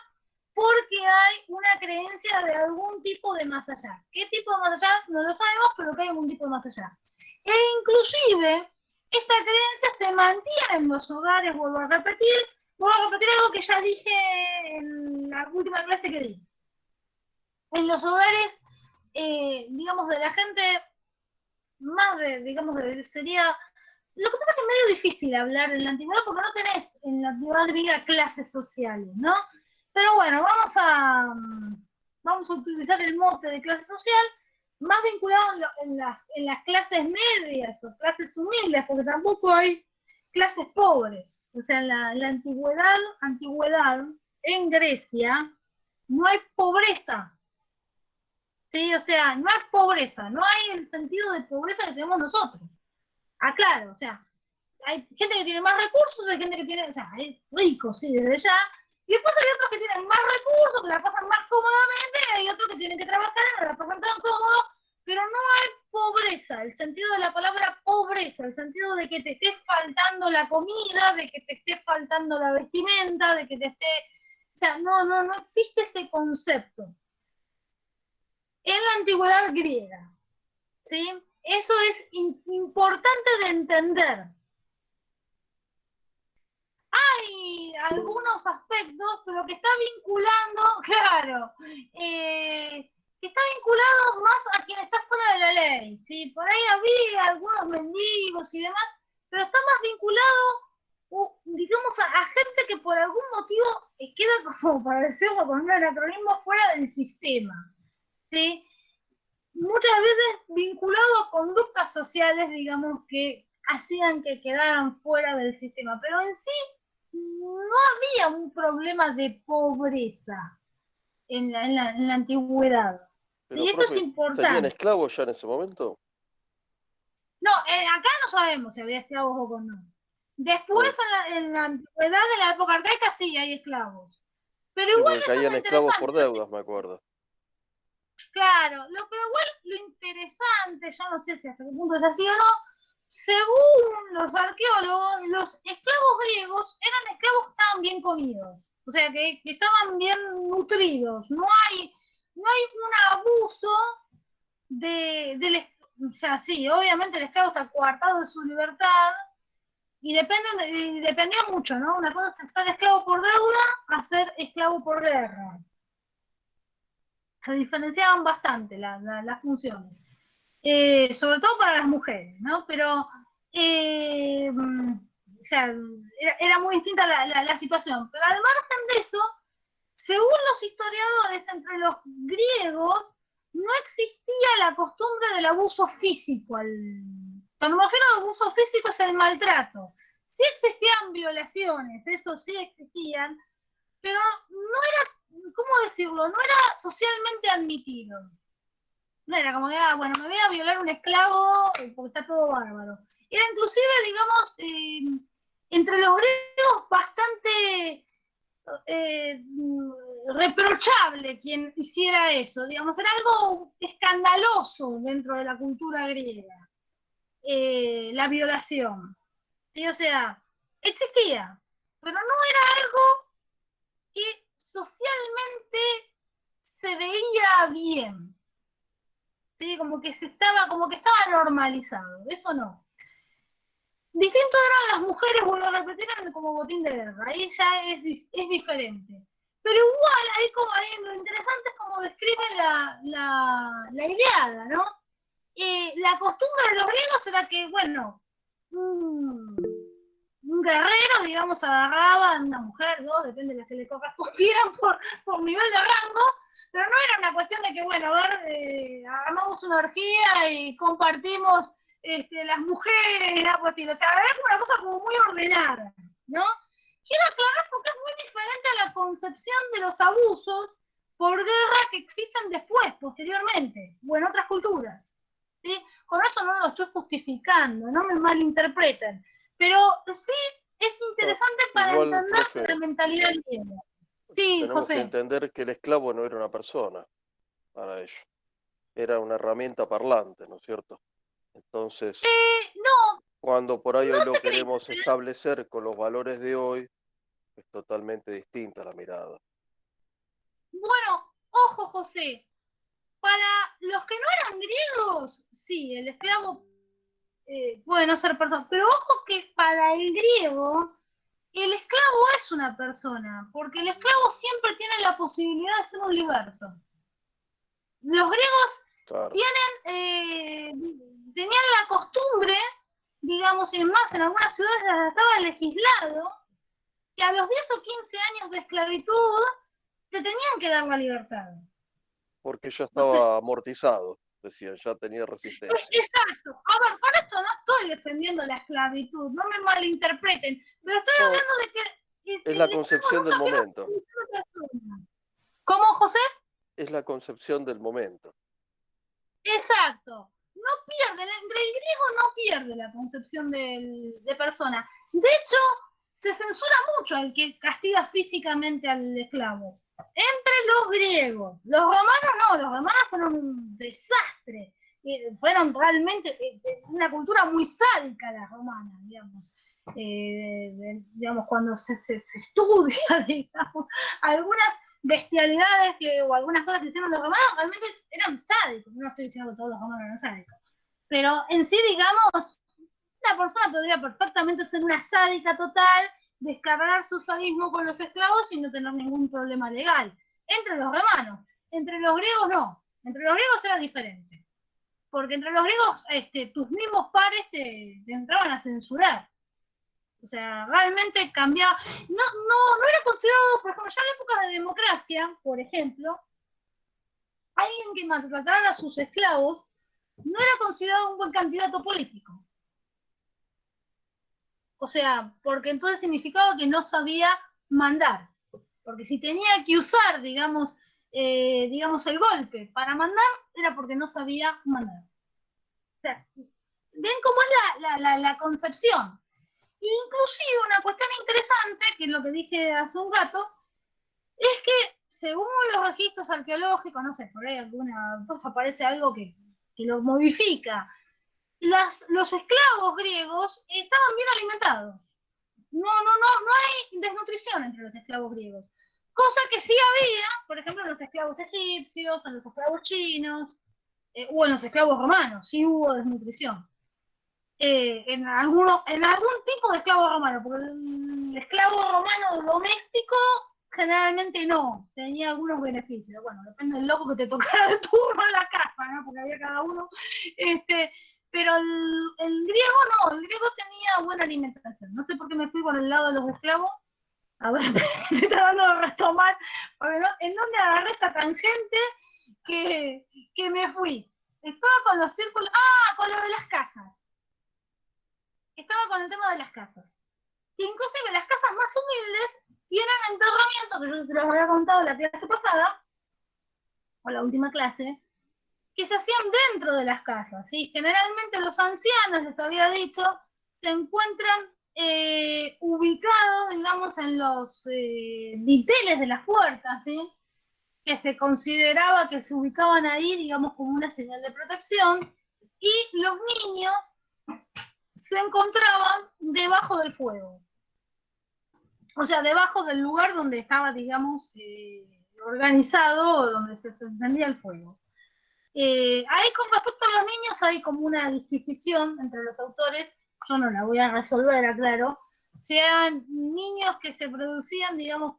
porque hay una creencia de algún tipo de más allá. ¿Qué tipo de más allá? No lo sabemos, pero que hay algún tipo de más allá. E inclusive, esta creencia se mantiene en los hogares, vuelvo a repetir algo que ya dije en la última clase que di. En los hogares, digamos, de la gente más sería Lo que pasa es que es medio difícil hablar en la antigüedad porque no tenés en la antigüedad griega clases sociales, ¿no? Pero bueno, vamos a utilizar el mote de clase social más vinculado en las clases medias o clases humildes, porque tampoco hay clases pobres. O sea, en la antigüedad en Grecia no hay pobreza. Sí, o sea, no hay pobreza, no hay el sentido de pobreza que tenemos nosotros. Ah, claro, o sea, hay gente que tiene más recursos, hay gente que tiene, o sea, hay ricos, sí, desde ya, y después hay otros que tienen más recursos, que la pasan más cómodamente, y hay otros que tienen que trabajar y no la pasan tan cómodo, pero no hay pobreza, el sentido de la palabra pobreza, el sentido de que te esté faltando la comida, de que te esté faltando la vestimenta, de que te esté, o sea, no existe ese concepto. En la antigüedad griega, ¿sí? Eso es importante de entender. Hay algunos aspectos, pero que está vinculando, claro, que está vinculado más a quien está fuera de la ley, ¿sí? Por ahí había algunos mendigos y demás, pero está más vinculado, digamos, a gente que por algún motivo queda como, para decirlo con un anacronismo, fuera del sistema, ¿sí? Muchas veces vinculado a conductas sociales, digamos, que hacían que quedaran fuera del sistema, pero en sí no había un problema de pobreza en la antigüedad. Pero, Y esto es profe, ¿tenían importante. esclavos ya en ese momento? No, acá no sabemos si había esclavos o no. Después, en la antigüedad, en la época arcaica, sí hay esclavos. Pero Sí, igual porque eso es caían lo esclavos por interesante. deudas, me acuerdo. Claro, pero igual lo interesante, yo no sé si hasta qué punto es así o no, según los arqueólogos, los esclavos griegos eran esclavos que estaban bien comidos, o sea, que estaban bien nutridos, no hay un abuso o sea, sí, obviamente el esclavo está coartado de su libertad y dependía mucho, ¿no? Una cosa es ser esclavo por deuda a ser esclavo por guerra. Se diferenciaban bastante las funciones. Sobre todo para las mujeres, ¿no? Pero, o sea, era muy distinta la situación. Pero al margen de eso, según los historiadores, entre los griegos no existía la costumbre del abuso físico. Cuando me refiero al abuso físico es el maltrato. Sí existían violaciones, eso sí existían, pero no era, ¿cómo decirlo? No era socialmente admitido. No era como que, bueno, me voy a violar un esclavo porque está todo bárbaro. Era inclusive, digamos, entre los griegos bastante reprochable quien hiciera eso. Digamos, era algo escandaloso dentro de la cultura griega, la violación. ¿Sí? O sea, existía, pero no era algo que socialmente se veía bien. ¿Sí? Como que estaba normalizado, eso no. Distinto eran las mujeres, vuelvo a repetir, como botín de guerra, ahí ya es diferente. Pero igual, ahí lo interesante es como describe la Ilíada, ¿no? La costumbre de los griegos era que, bueno, un guerrero, digamos, agarraba a una mujer, dos, depende de las que le correspondieran por nivel de rango, pero no era una cuestión de que, bueno, a ver, hagamos una orgía y compartimos las mujeres, la cuestión. O sea, era una cosa como muy ordenada, ¿no? Quiero aclarar porque es muy diferente a la concepción de los abusos por guerra que existen después, posteriormente, o en otras culturas. ¿Sí? Con esto no lo estoy justificando, no me malinterpreten, pero sí es interesante para Igual, entender profe, la mentalidad griega. Sí, tenemos que José. entender que el esclavo no era una persona para ellos. Era una herramienta parlante, ¿no es cierto? Entonces, No, cuando por ahí no hoy te lo crees. queremos establecer con los valores de hoy, es totalmente distinta la mirada. Bueno, ojo, José. Para los que no eran griegos, sí, el esclavo puede no ser persona, pero ojo que para el griego, el esclavo es una persona, porque el esclavo siempre tiene la posibilidad de ser un liberto. Los griegos Claro. tenían la costumbre digamos, y más en algunas ciudades estaba legislado que a los 10 o 15 años de esclavitud te tenían que dar la libertad. Porque ya O sea, estaba amortizado, decían, ya tenía resistencia. exacto. A ver, con esto no estoy defendiendo la esclavitud, no me malinterpreten, pero estoy No, hablando de que es la el esclavo concepción del nunca fue la momento. condición de persona. ¿Cómo, José? Es la concepción del momento. Exacto. No pierde, entre el griego no pierde la concepción de persona. De hecho, se censura mucho al que castiga físicamente al esclavo. Entre los griegos. Los romanos no, los romanos fueron un desastre. Fueron realmente una cultura muy sádica la romana, digamos. Digamos, cuando se estudia, digamos, algunas bestialidades o algunas cosas que hicieron los romanos realmente eran sádicos. No estoy diciendo que todos los romanos eran sádicos. Pero en sí, digamos, una persona podría perfectamente ser una sádica total, descargar su sadismo con los esclavos y no tener ningún problema legal. Entre los romanos. Entre los griegos no. Entre los griegos era diferente. Porque entre los griegos tus mismos pares te entraban a censurar. O sea, realmente cambiaba. No era considerado, por ejemplo, ya en época de democracia, por ejemplo, alguien que maltratara a sus esclavos no era considerado un buen candidato político. O sea, porque entonces significaba que no sabía mandar. Porque si tenía que usar, digamos, el golpe para mandar, era porque no sabía mandar. O sea, ven cómo es la concepción. Inclusive una cuestión interesante, que es lo que dije hace un rato, es que según los registros arqueológicos, no sé, por ahí alguna cosa aparece algo que lo modifica. Los esclavos griegos estaban bien alimentados. No hay desnutrición entre los esclavos griegos. Cosa que sí había, por ejemplo, en los esclavos egipcios, en los esclavos chinos, o en los esclavos romanos, sí hubo desnutrición. En algún tipo de esclavo romano, porque el esclavo romano doméstico generalmente no, tenía algunos beneficios. Bueno, depende del loco que te tocara de turno en la casa, ¿no? Porque había cada uno. Pero el griego no, el griego tenía buena alimentación. No sé por qué me fui por el lado de los esclavos. A ver, me estoy tratando de retomar. ¿En dónde agarré esa tangente que me fui? Estaba con los círculos. Ah, con lo de las casas. Estaba con el tema de las casas. Que inclusive las casas más humildes tienen enterramientos, que yo se los había contado la clase pasada, o la última clase, que se hacían dentro de las casas. ¿Sí? Generalmente los ancianos, les había dicho, se encuentran ubicados, digamos, en los dinteles de las puertas, ¿sí? Que se consideraba que se ubicaban ahí, digamos, como una señal de protección, y los niños se encontraban debajo del fuego. O sea, debajo del lugar donde estaba, digamos, organizado o donde se encendía el fuego. Ahí con respecto a los niños hay como una disquisición entre los autores, yo no la voy a resolver, aclaro, sean niños que se producían, digamos,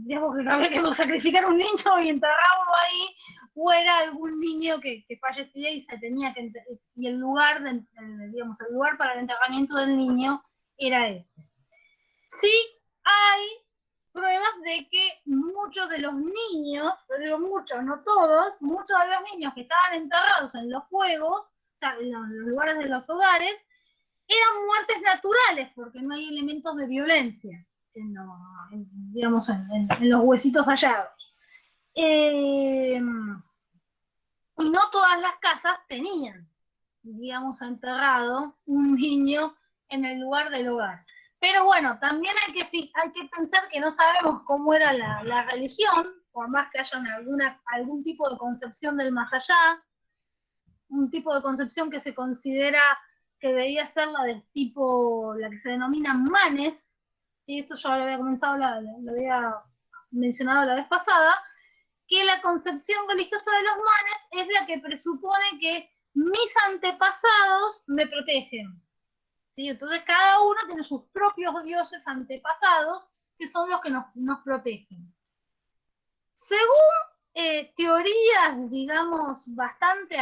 digamos que había que sacrificar un niño y enterrarlo ahí, o era algún niño que fallecía y se tenía que y el lugar, digamos, el lugar para el enterramiento del niño era ese. Sí hay pruebas de que muchos de los niños, pero digo muchos, no todos, muchos de los niños que estaban enterrados en los fuegos, o sea, en los lugares de los hogares, eran muertes naturales, porque no hay elementos de violencia, digamos, en los huesitos hallados. Y no todas las casas tenían, digamos, enterrado un niño en el lugar del hogar. Pero bueno, también hay que pensar que no sabemos cómo era la religión, por más que haya algún tipo de concepción del más allá, un tipo de concepción que se considera que debería ser la del tipo, la que se denomina manes, y esto yo lo había comenzado, lo había mencionado la vez pasada, que la concepción religiosa de los manes es la que presupone que mis antepasados me protegen. ¿Sí? Entonces cada uno tiene sus propios dioses antepasados que son los que nos protegen. Según teorías, digamos, bastante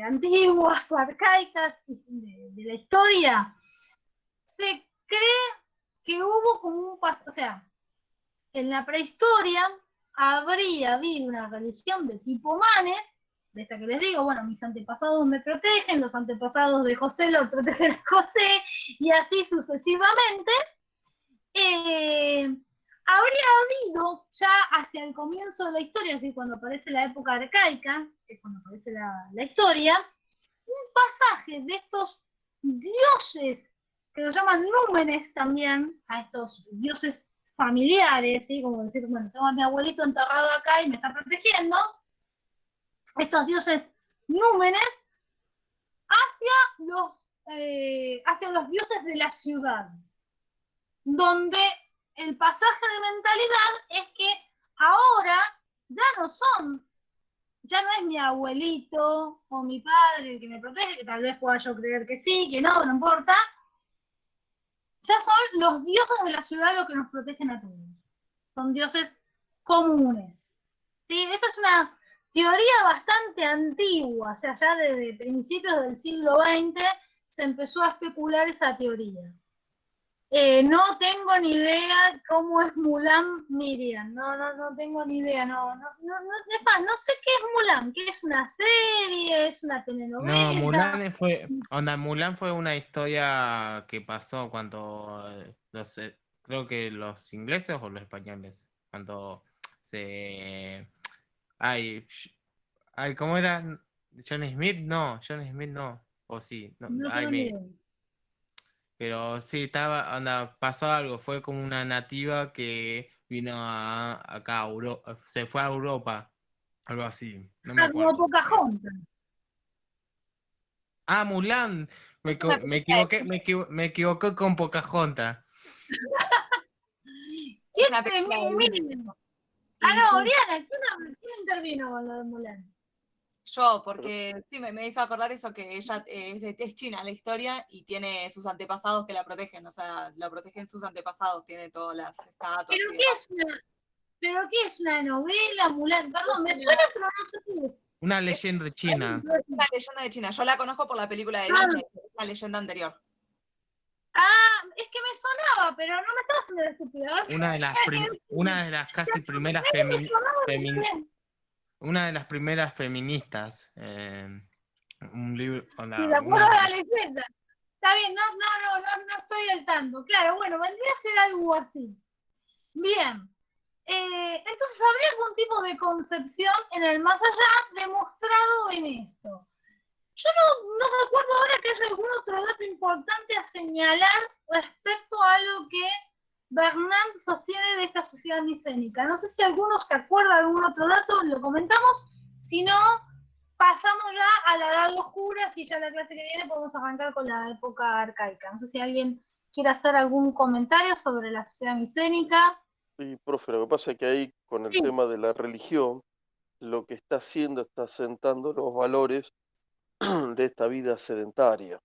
antiguas o arcaicas de la historia, se cree que hubo como un paso, o sea, en la prehistoria habría habido una religión de tipo Manes, de esta que les digo, bueno, mis antepasados me protegen, los antepasados de José lo protegen a José, y así sucesivamente. Habría habido ya hacia el comienzo de la historia, así cuando aparece la época arcaica, que es cuando aparece la historia, un pasaje de estos dioses, que los llaman númenes también, a estos dioses familiares, ¿sí? Como decir, bueno, tengo a mi abuelito enterrado acá y me está protegiendo, estos dioses númenes hacia los dioses de la ciudad, donde el pasaje de mentalidad es que ahora ya no es mi abuelito o mi padre el que me protege, que tal vez pueda yo creer que sí, que no importa. Ya son los dioses de la ciudad los que nos protegen a todos. Son dioses comunes. ¿Sí? Esta es una teoría bastante antigua, o sea, ya desde principios del siglo XX se empezó a especular esa teoría. No tengo ni idea cómo es Mulan Miriam, no tengo ni idea, es más, no sé qué es Mulan, ¿qué es una serie, es una No, telenovela? Mulan fue una historia que pasó cuando creo que los ingleses o los españoles, cuando ay, ¿cómo era? John Smith no, o sí, no, No tengo ni idea. pero sí, pasó algo, fue como una nativa que vino acá a Europa, se fue a Europa, algo así, no me Como acuerdo. Pocahontas. Ah, Mulan, me equivoqué con Pocahontas. Miren. Y No, sí, Oriana, ¿quién intervino con lo de Mulan? Yo, porque sí, me hizo acordar eso, que ella es china la historia y tiene sus antepasados que la protegen, o sea, la protegen sus antepasados, tiene todas las estatuas. ¿Pero qué es una novela, Mulan? Perdón, me suena, pero no sé qué es. Una leyenda china. Es una leyenda de China, yo la conozco por la película de Disney, es la leyenda anterior. Es que me sonaba, pero no me estaba haciendo la estúpida. Una de las casi primeras una de las primeras feministas. Un libro. Sí, de acuerdo a la leyenda. Está bien, no estoy al tanto. Claro, bueno, vendría a ser algo así. Bien. Entonces, ¿habría algún tipo de concepción en el más allá demostrado en esto? Yo no recuerdo ahora que haya algún otro dato importante a señalar respecto a lo que Bernard sostiene de esta sociedad micénica. No sé si alguno se acuerda de algún otro dato, lo comentamos. Si no, pasamos ya a la edad oscura, si ya la clase que viene podemos arrancar con la época arcaica. No sé si alguien quiere hacer algún comentario sobre la sociedad micénica. Sí, profe, lo que pasa es que ahí con el tema de la religión, lo que está haciendo está asentando los valores de esta vida sedentaria.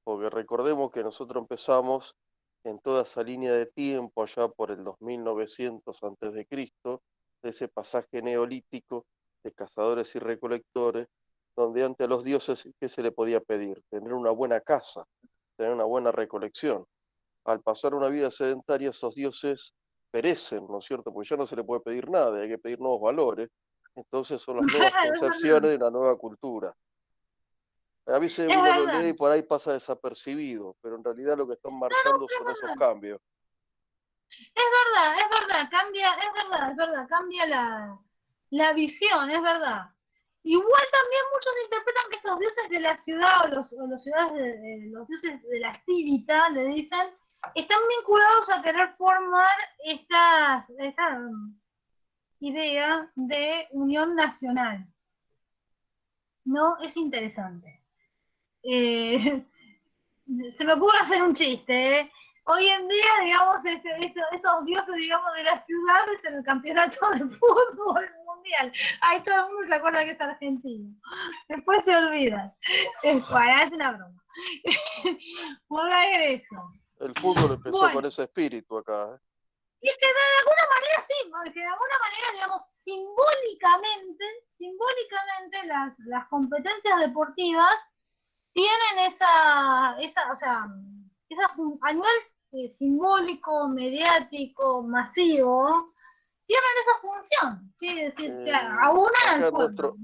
Porque recordemos que nosotros empezamos en toda esa línea de tiempo, allá por el 2900 antes de Cristo, de ese pasaje neolítico de cazadores y recolectores, donde ante a los dioses, ¿qué se le podía pedir? Tener una buena casa, tener una buena recolección. Al pasar una vida sedentaria, esos dioses perecen, ¿no es cierto? Porque ya no se le puede pedir nada, hay que pedir nuevos valores. Entonces son las nuevas concepciones de una nueva cultura. A veces uno lo lee y por ahí pasa desapercibido, pero en realidad lo que están marcando son esos cambios. Es verdad, cambia la visión, es verdad. Igual también muchos interpretan que estos dioses de la ciudad o los dioses de la cívita, le dicen, están vinculados a querer formar esta idea de unión nacional. ¿No? Es interesante. Se me ocurre hacer un chiste, ¿eh? Hoy en día, digamos, esos dioses, digamos, de la ciudad es el campeonato de fútbol mundial. Ahí todo el mundo se acuerda que es argentino. Después se olvida. Es una broma. Por regreso. El fútbol empezó con ese espíritu acá. Y es que de alguna manera sí, porque de alguna manera, digamos, simbólicamente las competencias deportivas tienen o sea, a nivel simbólico, mediático, masivo, tienen esa función, ¿sí? Es decir, que aunan Acá al en pueblo.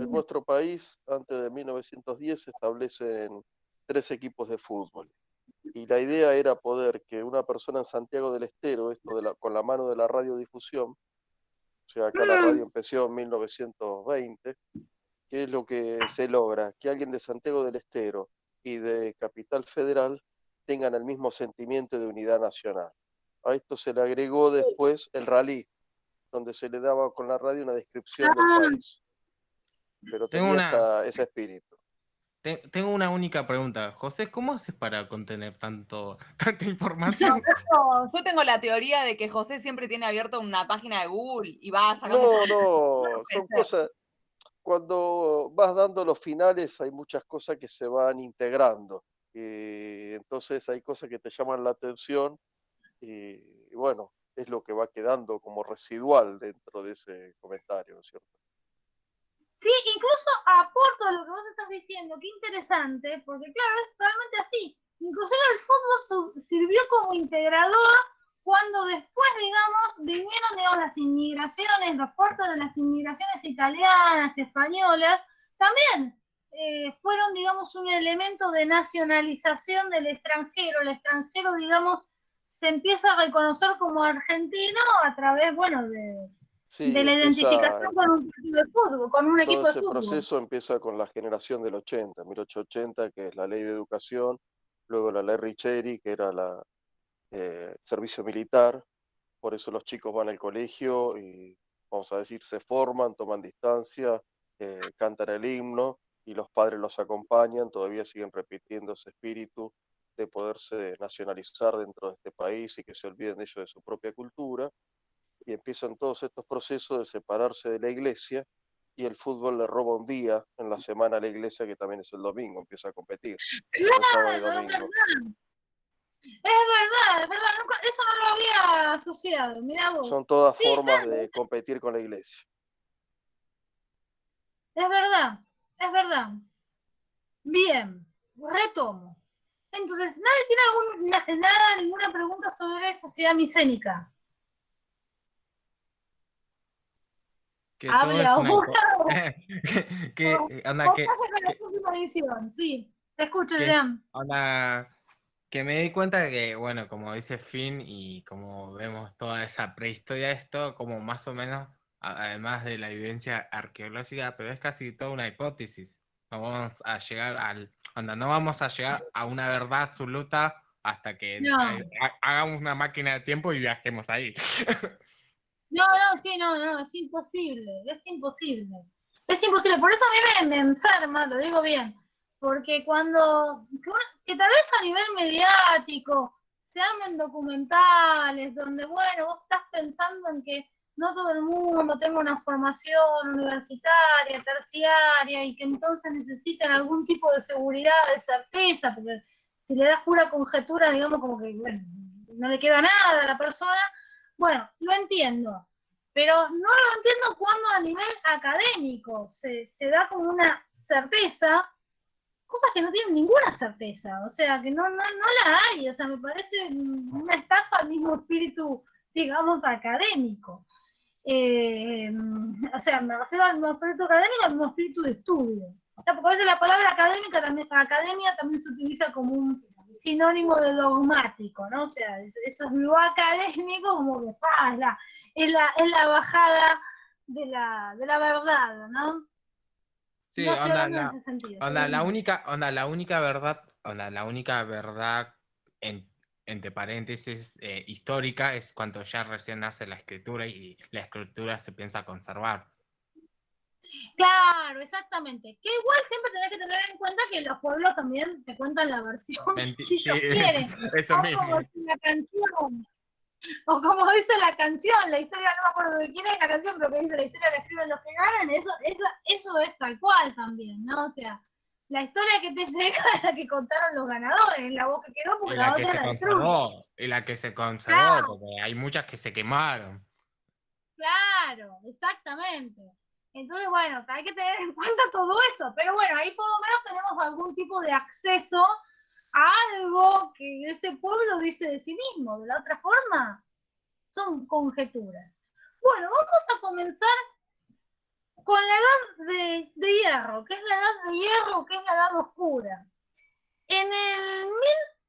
nuestro país, antes de 1910, se establecen 3 equipos de fútbol. Y la idea era poder que una persona en Santiago del Estero, esto con la mano de la radiodifusión, o sea, acá la radio empezó en 1920, ¿qué es lo que se logra? Que alguien de Santiago del Estero y de Capital Federal tengan el mismo sentimiento de unidad nacional. A esto se le agregó después el rally, donde se le daba con la radio una descripción del país, pero Tengo tenía una, ese espíritu. tengo una única pregunta. José, ¿cómo haces para contener tanta No, información? yo tengo la teoría de que José siempre tiene abierto una página de Google y va sacando No, información. son cosas, cuando vas dando los finales hay muchas cosas que se van integrando. Entonces hay cosas que te llaman la atención y bueno, es lo que va quedando como residual dentro de ese comentario, ¿no es cierto? Sí, incluso aporto a lo que vos estás diciendo, qué interesante, porque claro, es realmente así. Inclusive el fútbol sirvió como integrador cuando después, digamos, vinieron, digamos, las inmigraciones, los portos de las inmigraciones italianas, españolas, también fueron, digamos, un elemento de nacionalización del extranjero. El extranjero, digamos, se empieza a reconocer como argentino a través, bueno, Sí, de la identificación con un partido de fútbol, con un todo equipo de ese fútbol. proceso empieza con la generación del 80, 1880, que es la ley de educación, luego la ley Richeri, que era la servicio militar, por eso los chicos van al colegio y, vamos a decir, se forman, toman distancia, cantan el himno y los padres los acompañan, todavía siguen repitiendo ese espíritu de poderse nacionalizar dentro de este país y que se olviden ellos de su propia cultura, y empiezan todos estos procesos de separarse de la iglesia, y el fútbol le roba un día en la semana a la iglesia, que también es el domingo, empieza a competir, entre sábado y Claro, domingo. es verdad, eso no lo había asociado, mirá vos. Son todas Sí, formas claro, de competir con la iglesia. es verdad, es verdad. Bien, retomo. Entonces, ¿nadie tiene ninguna pregunta sobre sociedad micénica? Que todo Hable es una... ahora que, onda, o pase con la próxima edición. Sí, te escucho, Adrián. onda, que me di cuenta de que, bueno, como dice Finn y como vemos toda esa prehistoria, esto como más o menos, además de la evidencia arqueológica, pero es casi toda una hipótesis. No vamos a llegar no vamos a llegar a una verdad absoluta hasta que No. hagamos una máquina de tiempo y viajemos ahí. No, sí, no, es imposible, es imposible. Es imposible, por eso a mí me enferma, lo digo bien, porque que tal vez a nivel mediático se armen documentales donde, bueno, vos estás pensando en que no todo el mundo tenga una formación universitaria, terciaria, y que entonces necesiten algún tipo de seguridad, de certeza, porque si le das pura conjetura, digamos, como que, bueno, no le queda nada a la persona. Bueno, lo entiendo, pero no lo entiendo cuando a nivel académico se da como una certeza, cosas que no tienen ninguna certeza, o sea, que no la hay, o sea, me parece una estafa al mismo espíritu, digamos, académico. O sea, me refiero al mismo espíritu académico, al mismo espíritu de estudio. O sea, porque a veces la palabra academia también se utiliza como un sinónimo de dogmático, ¿no? O sea, eso es lo académico como que es la bajada de la verdad, ¿no? Sí, No estoy hablando en ese sentido. la única verdad, la única verdad entre paréntesis histórica es cuando ya recién nace la escritura y la escritura se piensa conservar. Claro, exactamente. Que igual siempre tenés que tener en cuenta que los pueblos también te cuentan la versión que Sí, ellos quieren. eso O mismo. como si la canción, o como dice la canción, la historia, no me acuerdo de quién es la canción, pero que dice la historia la escriben los que ganan, eso es tal cual también, ¿no? O sea, La historia que te llega es la que contaron los ganadores, la voz que quedó porque Y la la que otra se la destruyen. conservó, y la que se conservó, Claro. porque hay muchas que se quemaron. Claro, exactamente. Entonces, bueno, hay que tener en cuenta todo eso, pero bueno, ahí por lo menos tenemos algún tipo de acceso a algo que ese pueblo dice de sí mismo. De la otra forma, son conjeturas. Bueno, vamos a comenzar con la edad de hierro, que es la edad de hierro, que es la edad oscura. En el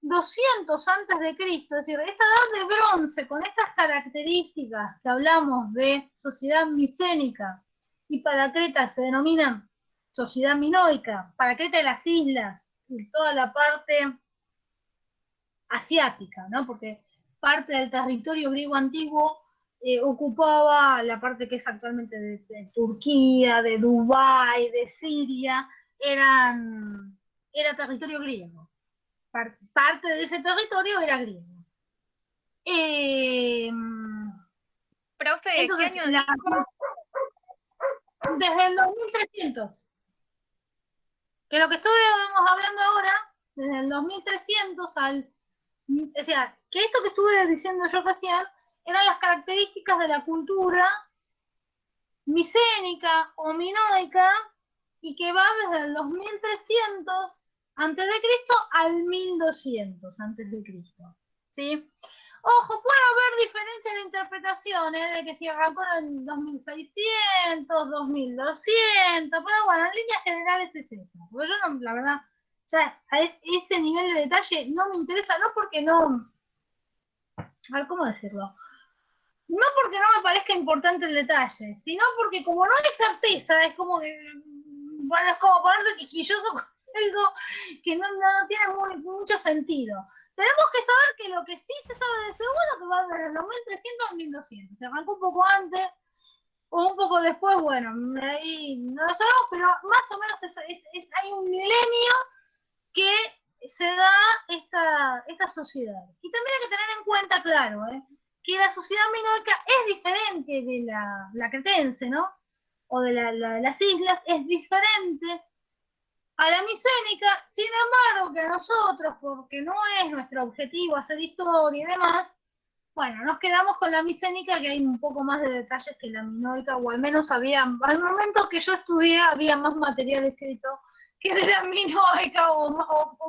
1200 antes de Cristo, es decir, esta edad de bronce, con estas características que hablamos de sociedad micénica, y para Creta se denomina sociedad minoica, para Creta y las islas, y toda la parte asiática, ¿no? Porque parte del territorio griego antiguo ocupaba la parte que es actualmente de Turquía, de Dubái, de Siria, era territorio griego. Parte de ese territorio era griego. Profe, Entonces, ¿qué año dijo? desde el 2300, que lo que estuvimos hablando ahora, desde el 2300 al... O sea, que esto que estuve diciendo yo recién eran las características de la cultura micénica o minoica y que va desde el 2300 antes de Cristo al 1200 antes de Cristo. ¿Sí? Ojo, puede haber diferencias de interpretaciones de que si arrancó en 2600, 2200, pero bueno, en líneas generales es eso. Porque yo no, la verdad, ya a ese nivel de detalle no me interesa, no porque no, a ver, ¿cómo decirlo? No porque no me parezca importante el detalle, sino porque como no hay certeza, es como que, bueno, es como ponerse quisquilloso con algo que no tiene mucho sentido. Tenemos que saber que lo que sí se sabe de seguro que va desde los 1300 al 1200. Se arrancó un poco antes o un poco después, bueno, ahí no lo sabemos, pero más o menos hay un milenio que se da esta sociedad. Y también hay que tener en cuenta, claro, que la sociedad minoica es diferente de la cretense, ¿no? O de las islas, es diferente a la micénica, sin embargo, que a nosotros, porque no es nuestro objetivo hacer historia y demás, bueno, nos quedamos con la micénica, que hay un poco más de detalles que la minoica, o al menos al momento que yo estudié, había más material escrito que de la minoica, o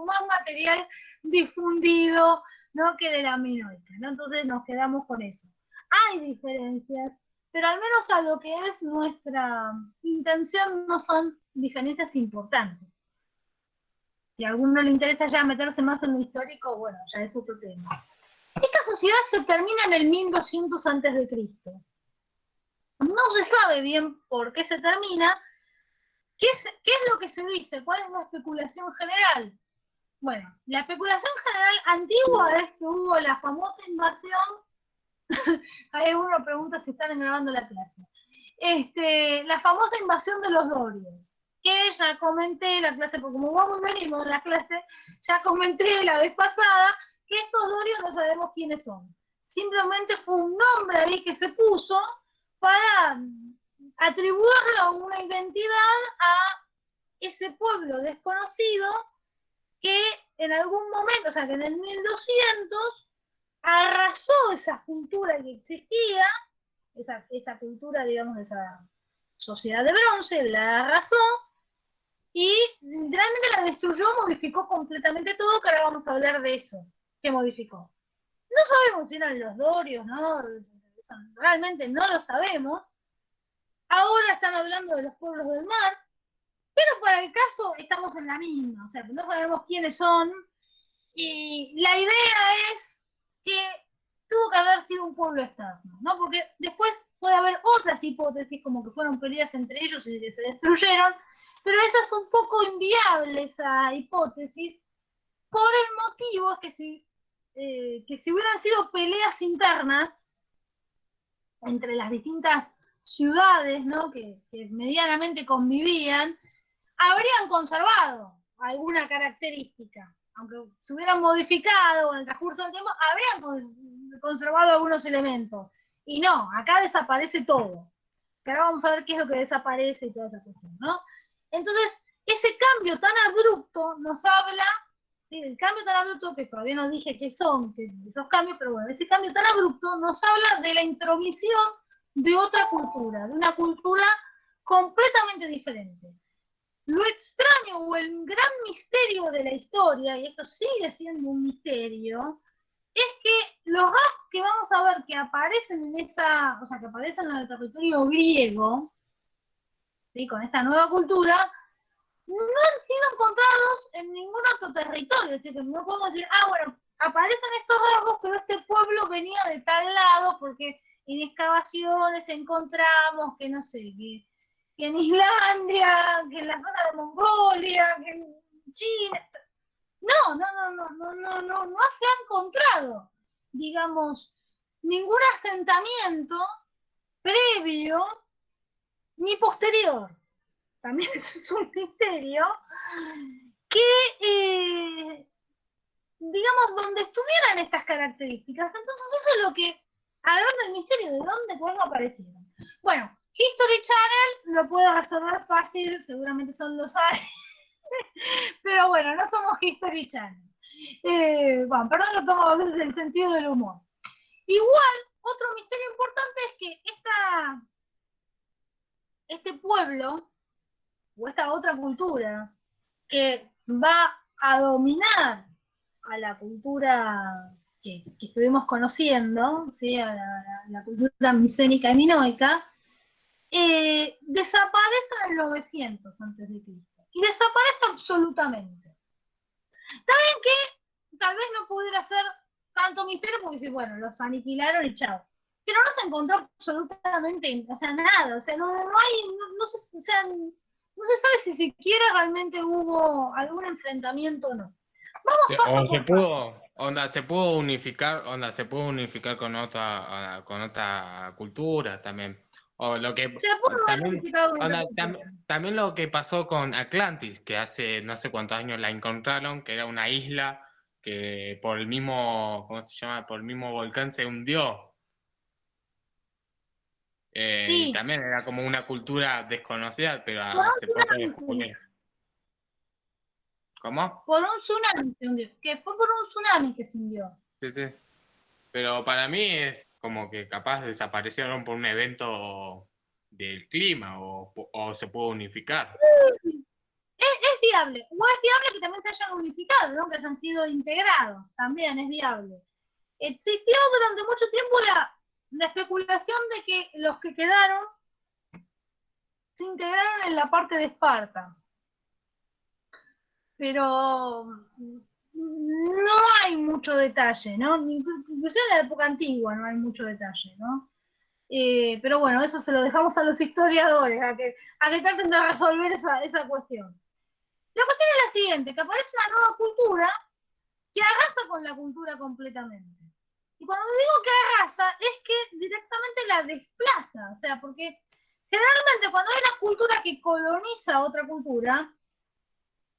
más material difundido, ¿no? Que de la minoica, ¿no? Entonces nos quedamos con eso. Hay diferencias, pero al menos a lo que es nuestra intención no son diferencias importantes. Si a alguno le interesa ya meterse más en lo histórico, bueno, ya es otro tema. Esta sociedad se termina en el 1200 antes de Cristo. No se sabe bien por qué se termina. ¿Qué es lo que se dice? ¿Cuál es la especulación general? Bueno, la especulación general antigua es que hubo la famosa invasión. Ahí uno pregunta si están grabando la clase. La famosa invasión de los dorios. Que ya comenté la clase, porque como vamos venimos en la clase, ya comenté la vez pasada que estos dorios no sabemos quiénes son. Simplemente fue un nombre ahí que se puso para atribuirle una identidad a ese pueblo desconocido que en algún momento, o sea, que en el 1200 arrasó esa cultura que existía, esa cultura, digamos, de esa sociedad de bronce, la arrasó y realmente la destruyó, modificó completamente todo, que ahora vamos a hablar de eso, que modificó. No sabemos si eran los dorios, ¿no? Realmente no lo sabemos. Ahora están hablando de los pueblos del mar, pero para el caso estamos en la misma, o sea, no sabemos quiénes son, y la idea es que tuvo que haber sido un pueblo externo, ¿no? Porque después puede haber otras hipótesis, como que fueron peleas entre ellos y que se destruyeron, pero esa es un poco inviable, esa hipótesis, por el motivo que si hubieran sido peleas internas entre las distintas ciudades, ¿no? que medianamente convivían, habrían conservado alguna característica, aunque se hubieran modificado en el transcurso del tiempo, habrían conservado algunos elementos. Y no, acá desaparece todo. Que ahora vamos a ver qué es lo que desaparece y toda esa cuestión, ¿no? Entonces, ese cambio tan abrupto nos habla, ¿sí? El cambio tan abrupto, que todavía no dije qué son esos cambios, pero bueno, ese cambio tan abrupto nos habla de la intromisión de otra cultura, de una cultura completamente diferente. Lo extraño o el gran misterio de la historia, y esto sigue siendo un misterio, es que los rasgos que vamos a ver que aparecen en esa, o sea, que aparecen en el territorio griego, ¿sí? Con esta nueva cultura, no han sido encontrados en ningún otro territorio. Es decir, que no podemos decir, bueno, aparecen estos rasgos, pero este pueblo venía de tal lado, porque en excavaciones encontramos que, no sé, que en Islandia, que en la zona de Mongolia, que en China. No se ha encontrado, digamos, ningún asentamiento previo ni posterior. También eso es un misterio que, digamos, donde estuvieran estas características. Entonces eso es lo que agranda el misterio de dónde pueden aparecer. Bueno, History Channel lo puede resolver fácil, seguramente son los aliens, pero bueno, no somos History Channel. Bueno, perdón que tomo desde el sentido del humor. Igual, otro misterio importante es que este pueblo, o esta otra cultura, que va a dominar a la cultura que estuvimos conociendo, ¿sí? A la cultura micénica y minoica, desaparece en el 900 a.C. Y desaparece absolutamente. Está bien que tal vez no pudiera ser tanto misterio porque dice, bueno, los aniquilaron y chao. Pero no se encontró absolutamente, o sea, nada, o sea, no se, o sea, no se sabe si siquiera realmente hubo algún enfrentamiento o no. Vamos paso O se por pudo, paso. se pudo unificar con otra cultura también. O lo que Se pudo haber también, unificado con otra onda, cultura. también lo que pasó con Atlantis, que hace no sé cuántos años la encontraron, que era una isla que por el mismo, ¿cómo se llama? Por el mismo volcán se hundió. Y Sí, también era como una cultura desconocida, pero por un hace poco tsunami se hundió. descubrieron. ¿Cómo? Por un tsunami se hundió. Que fue por un tsunami que se hundió. Sí, sí. Pero para mí es como que capaz desaparecieron por un evento del clima o se pudo unificar. Es viable. O es viable que también se hayan unificado, ¿no? Que hayan sido integrados. También es viable. Existió durante mucho tiempo la especulación de que los que quedaron se integraron en la parte de Esparta. Pero no hay mucho detalle, ¿no? Incluso en la época antigua no hay mucho detalle, ¿no? Pero bueno, eso se lo dejamos a los historiadores, a que traten de resolver esa cuestión. La cuestión es la siguiente, que aparece una nueva cultura que arrasa con la cultura completamente. Y cuando digo que arrasa, es que directamente la desplaza, o sea, porque generalmente cuando hay una cultura que coloniza otra cultura,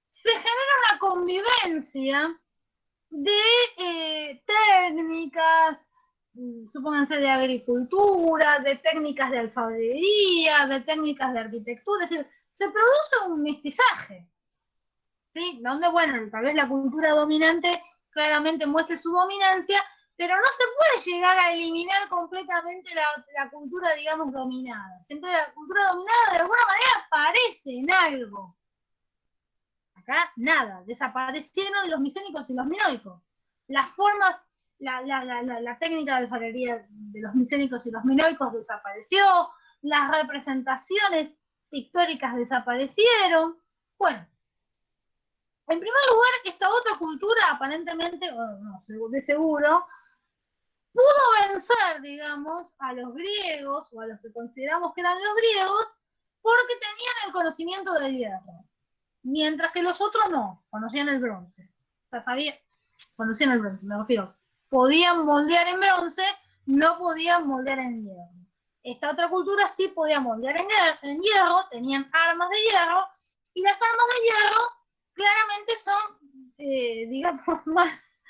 se genera una convivencia de técnicas, supónganse de agricultura, de técnicas de alfarería, de técnicas de arquitectura, es decir, se produce un mestizaje, ¿sí? Donde, bueno, tal vez la cultura dominante claramente muestre su dominancia, pero no se puede llegar a eliminar completamente la cultura, digamos, dominada. Siempre la cultura dominada de alguna manera aparece en algo. Acá nada, desaparecieron los micénicos y los minoicos. Las formas, la técnica de alfarería de los micénicos y los minoicos desapareció, las representaciones pictóricas desaparecieron. Bueno, en primer lugar, esta otra cultura aparentemente, o no, de seguro, pudo vencer, digamos, a los griegos, o a los que consideramos que eran los griegos, porque tenían el conocimiento del hierro. Mientras que los otros no, conocían el bronce. O sea, conocían el bronce, me refiero. Podían moldear en bronce, no podían moldear en hierro. Esta otra cultura sí podía moldear en hierro, tenían armas de hierro, y las armas de hierro claramente son, digamos, más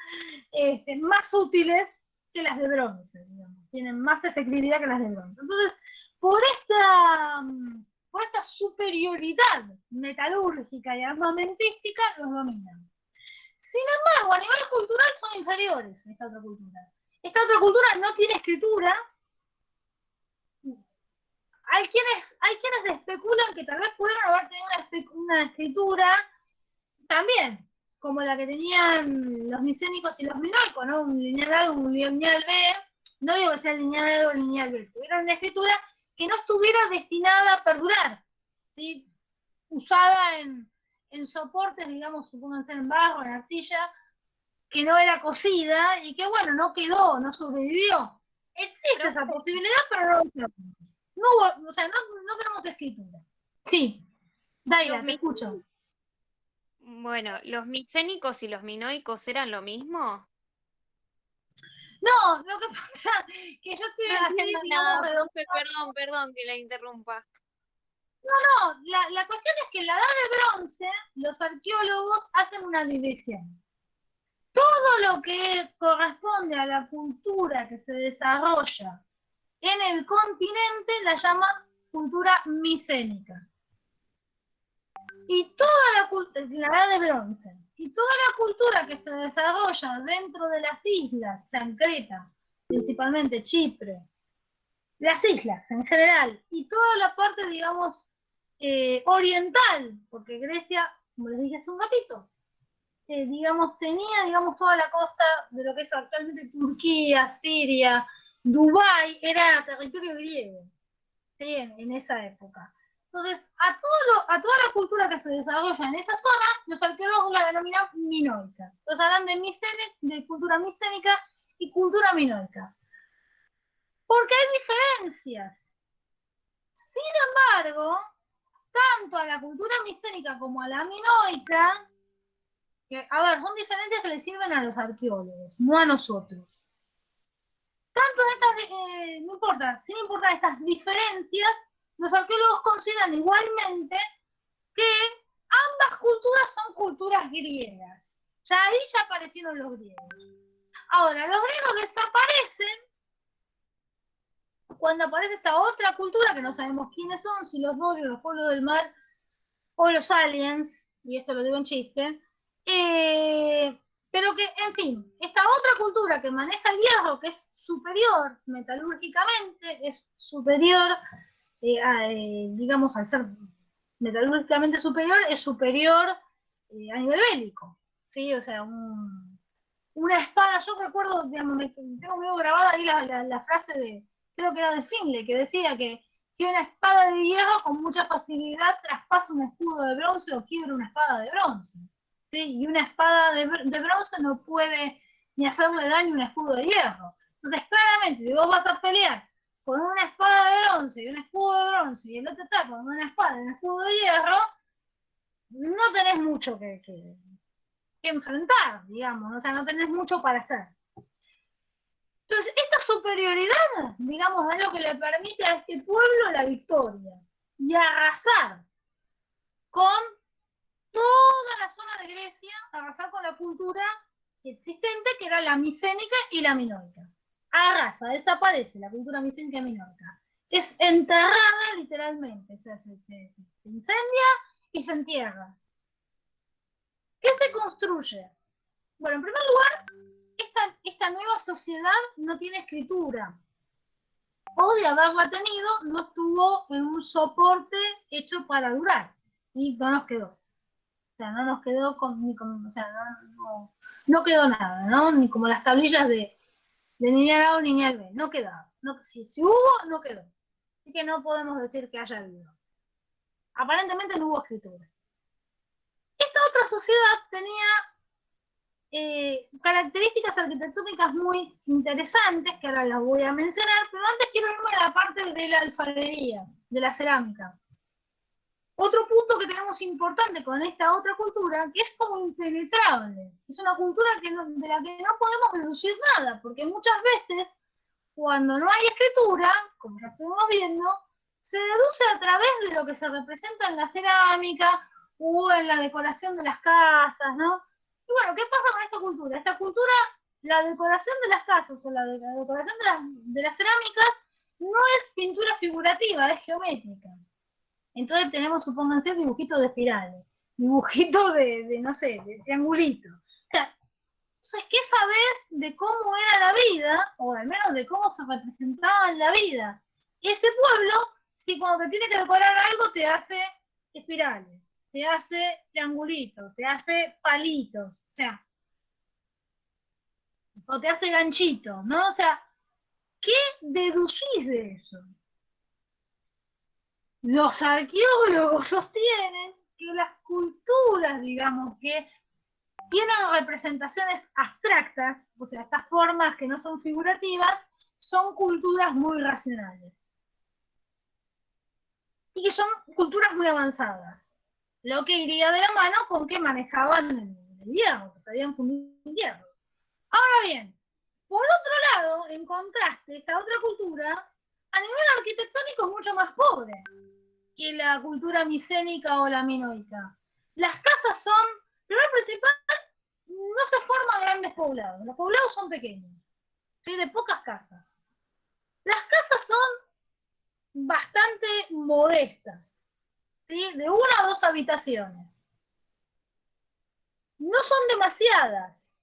útiles que las de bronce, digamos. Tienen más efectividad que las de bronce. Entonces, por esta por esta superioridad metalúrgica y armamentística, los dominan. Sin embargo, a nivel cultural son inferiores a esta otra cultura. Esta otra cultura no tiene escritura. Hay quienes especulan que tal vez pudieron haber tenido una escritura también, como la que tenían los micénicos y los minoicos, ¿no? Un lineal A, un lineal B. No digo que sea lineal A o lineal B, tuvieron una escritura que no estuviera destinada a perdurar, ¿sí? Usada en soportes, digamos, supónganse en barro, en arcilla, que no era cocida y que, bueno, no quedó, no sobrevivió. Existe esa posibilidad, pero no hubo, o sea, no tenemos escritura. Sí, Daira, te escucho. Bueno, ¿los micénicos y los minoicos eran lo mismo? No, lo que pasa es que yo estoy No así, entiendo digamos, nada, profe, perdón que la interrumpa. No, la cuestión es que en la Edad de Bronce los arqueólogos hacen una división. Todo lo que corresponde a la cultura que se desarrolla en el continente la llaman cultura micénica. Y toda la Edad de Bronce, y toda la cultura que se desarrolla dentro de las islas, o sea, en Creta, principalmente Chipre, las islas en general, y toda la parte, digamos, oriental, porque Grecia, como les dije hace un ratito, digamos, tenía, digamos, toda la costa de lo que es actualmente Turquía, Siria, Dubái, era territorio griego, ¿sí? En esa época. Entonces, a toda la cultura que se desarrolla en esa zona, los arqueólogos la denominan minoica. Entonces hablan de cultura micénica y cultura minoica. Porque hay diferencias. Sin embargo, tanto a la cultura micénica como a la minoica, que, a ver, son diferencias que le sirven a los arqueólogos, no a nosotros. Tanto estas, no importa, sin importar estas diferencias, los arqueólogos consideran igualmente que ambas culturas son culturas griegas. Ya ahí ya aparecieron los griegos. Ahora, los griegos desaparecen cuando aparece esta otra cultura que no sabemos quiénes son, si los dorios, los pueblos del mar o los aliens, y esto lo digo en chiste, pero que, en fin, esta otra cultura que maneja el hierro, que es superior metalúrgicamente, es superior, digamos, al ser metalúrgicamente superior, es superior a nivel bélico, ¿sí? O sea, una espada, yo recuerdo, digamos, tengo medio grabada ahí la frase de, creo que era de Finlay, que decía que una espada de hierro con mucha facilidad traspasa un escudo de bronce o quiebra una espada de bronce, ¿sí? Y una espada de bronce no puede ni hacerle daño a un escudo de hierro. Entonces, claramente, si vos vas a pelear con una espada de bronce y un escudo de bronce y el otro está con una espada y un escudo de hierro, no tenés mucho que enfrentar, digamos, o sea, no tenés mucho para hacer. Entonces, esta superioridad, digamos, es lo que le permite a este pueblo la victoria y arrasar con toda la zona de Grecia, arrasar con la cultura existente que era la micénica y la minoica. Arrasa, desaparece la cultura micénica y minoica. Es enterrada literalmente, o sea, se incendia y se entierra. ¿Qué se construye? Bueno, en primer lugar, esta nueva sociedad no tiene escritura. O de haberla tenido, no estuvo en un soporte hecho para durar. Y no nos quedó. O sea, no nos quedó o sea, no quedó nada, ¿no? Ni como las tablillas de lineal A o lineal B. No quedaba. Si hubo, no quedó. Así que no podemos decir que haya habido. Aparentemente no hubo escritura. Esta otra sociedad tenía características arquitectónicas muy interesantes, que ahora las voy a mencionar, pero antes quiero irme a la parte de la alfarería, de la cerámica. Otro punto que tenemos importante con esta otra cultura, que es como impenetrable. Es una cultura de la que no podemos deducir nada, porque muchas veces, cuando no hay escritura, como ya estuvimos viendo, se deduce a través de lo que se representa en la cerámica o en la decoración de las casas, ¿no? Y bueno, ¿qué pasa con esta cultura? Esta cultura, la decoración de las casas o la decoración de las cerámicas no es pintura figurativa, es geométrica. Entonces tenemos, supónganse, dibujitos de espirales, dibujitos no sé, de triangulitos. O sea, entonces, ¿qué sabes de cómo era la vida, o al menos de cómo se representaba en la vida ese pueblo, si cuando te tiene que decorar algo te hace espirales, te hace triangulitos, te hace palitos, o sea, o te hace ganchitos, ¿no? O sea, ¿qué deducís de eso? Los arqueólogos sostienen que las culturas, digamos, que tienen representaciones abstractas, o sea, estas formas que no son figurativas, son culturas muy racionales. Y que son culturas muy avanzadas. Lo que iría de la mano con que manejaban el hierro, que sabían fundir hierro. Ahora bien, por otro lado, en contraste, esta otra cultura, a nivel arquitectónico es mucho más pobre que la cultura micénica o la minoica. Las casas son, primero principal, no se forman grandes poblados. Los poblados son pequeños, ¿sí? De pocas casas. Las casas son bastante modestas, ¿sí? De 1 a 2 habitaciones. No son demasiadas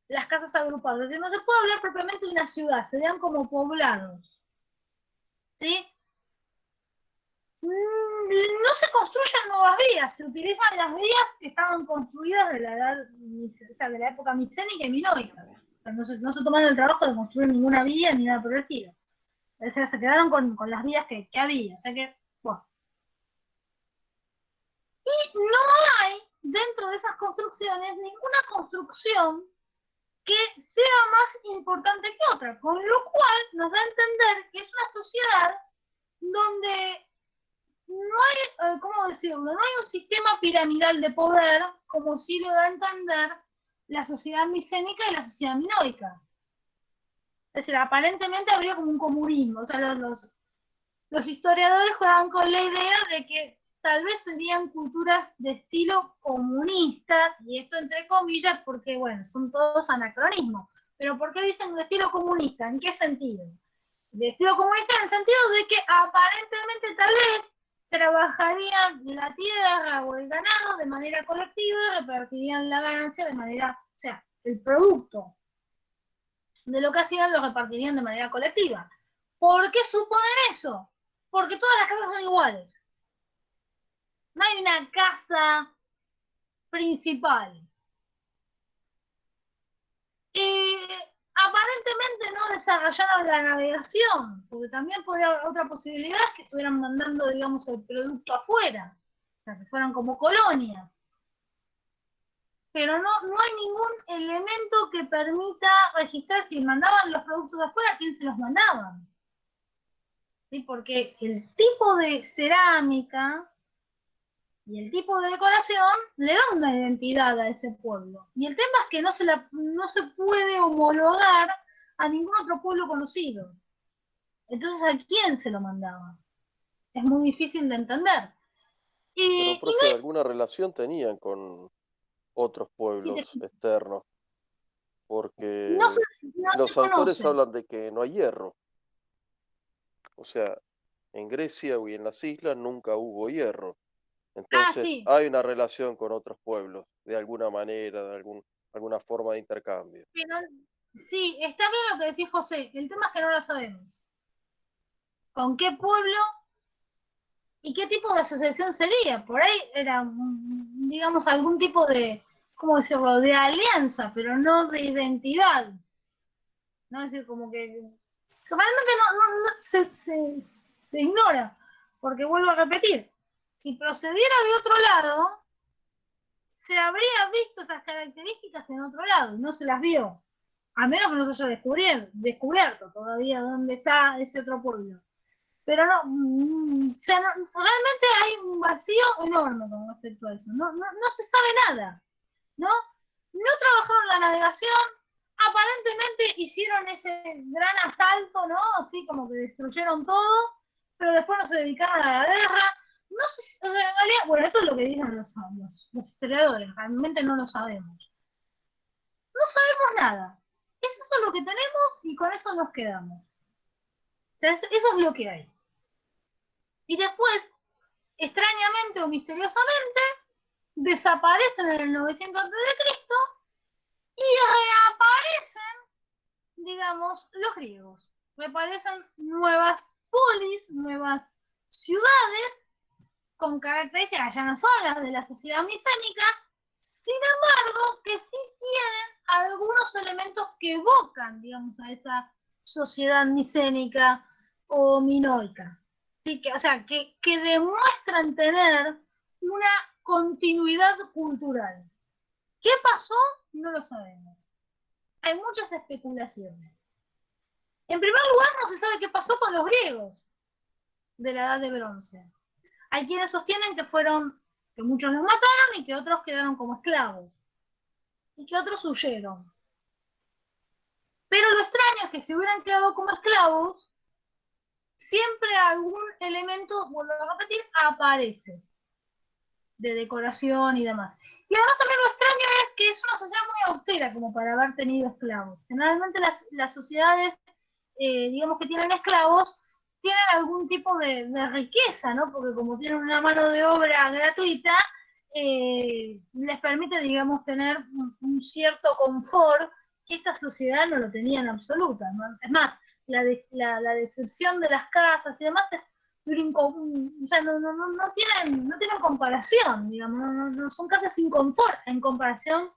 las casas agrupadas. Es decir, no se puede hablar propiamente de una ciudad, serían como poblados, ¿sí? No se construyen nuevas vías, se utilizan las vías que estaban construidas de la edad, o sea, de la época micénica y minoica. O sea, no se tomaron el trabajo de construir ninguna vía ni nada por el estilo. O sea, se quedaron con las vías que había. O sea que, bueno. Y no hay dentro de esas construcciones ninguna construcción que sea más importante que otra, con lo cual nos da a entender que es una sociedad donde no hay, ¿cómo decirlo? No hay un sistema piramidal de poder como sí lo da a entender la sociedad micénica y la sociedad minoica. Es decir, aparentemente habría como un comunismo. O sea, los historiadores juegan con la idea de que tal vez serían culturas de estilo comunistas, y esto entre comillas porque, bueno, son todos anacronismos. Pero ¿por qué dicen de estilo comunista? ¿En qué sentido? De estilo comunista en el sentido de que aparentemente tal vez trabajarían la tierra o el ganado de manera colectiva y repartirían la ganancia de manera, o sea, el producto de lo que hacían lo repartirían de manera colectiva. ¿Por qué suponen eso? Porque todas las casas son iguales. No hay una casa principal. Aparentemente no desarrollaron la navegación, porque también podía haber otra posibilidad que estuvieran mandando, digamos, el producto afuera, o sea, que fueran como colonias. Pero no hay ningún elemento que permita registrar si mandaban los productos afuera, quién se los mandaban. ¿Sí? Porque el tipo de cerámica y el tipo de decoración le da una identidad a ese pueblo. Y el tema es que no se puede homologar a ningún otro pueblo conocido. Entonces, ¿a quién se lo mandaba? Es muy difícil de entender. Pero, profe, ¿alguna relación tenían con otros pueblos externos? Porque los autores hablan de que no hay hierro. O sea, en Grecia y en las islas nunca hubo hierro. Entonces, sí. hay una relación con otros pueblos, de alguna manera, de alguna forma de intercambio. Pero, sí, está bien lo que decís, José. El tema es que no lo sabemos. ¿Con qué pueblo y qué tipo de asociación sería? Por ahí era, digamos, algún tipo de, ¿cómo decirlo?, de alianza, pero no de identidad. ¿No? Es decir, como que realmente se ignora, porque vuelvo a repetir, si procediera de otro lado, se habría visto esas características en otro lado, no se las vio, a menos que no se haya descubierto todavía dónde está ese otro pueblo. Pero no, o sea, realmente hay un vacío enorme con respecto a eso, no se sabe nada, ¿no? No trabajaron la navegación, aparentemente hicieron ese gran asalto, ¿no? Así como que destruyeron todo, pero después no se dedicaron a la guerra. No sé si, en realidad, bueno, esto es lo que dicen los historiadores, realmente no lo sabemos. No sabemos nada. Eso es lo que tenemos y con eso nos quedamos. O sea, eso es lo que hay. Y después, extrañamente o misteriosamente desaparecen en el 900 a.C. y reaparecen, digamos, los griegos. Reaparecen nuevas polis, nuevas ciudades con características ya no son las de la sociedad micénica, sin embargo, que sí tienen algunos elementos que evocan, digamos, a esa sociedad micénica o minoica. ¿Sí? O sea, que demuestran tener una continuidad cultural. ¿Qué pasó? No lo sabemos. Hay muchas especulaciones. En primer lugar, no se sabe qué pasó con los griegos de la Edad de Bronce. Hay quienes sostienen que muchos los mataron y que otros quedaron como esclavos. Y que otros huyeron. Pero lo extraño es que si hubieran quedado como esclavos, siempre algún elemento, vuelvo a repetir, aparece. De decoración y demás. Y además también lo extraño es que es una sociedad muy austera como para haber tenido esclavos. Generalmente las sociedades, digamos que tienen esclavos, tienen algún tipo de riqueza, ¿no? Porque como tienen una mano de obra gratuita, les permite, digamos, tener un cierto confort que esta sociedad no lo tenía en absoluta, ¿no? Es más, la descripción de las casas y demás es o sea, no tienen comparación, digamos, no son casas sin confort en comparación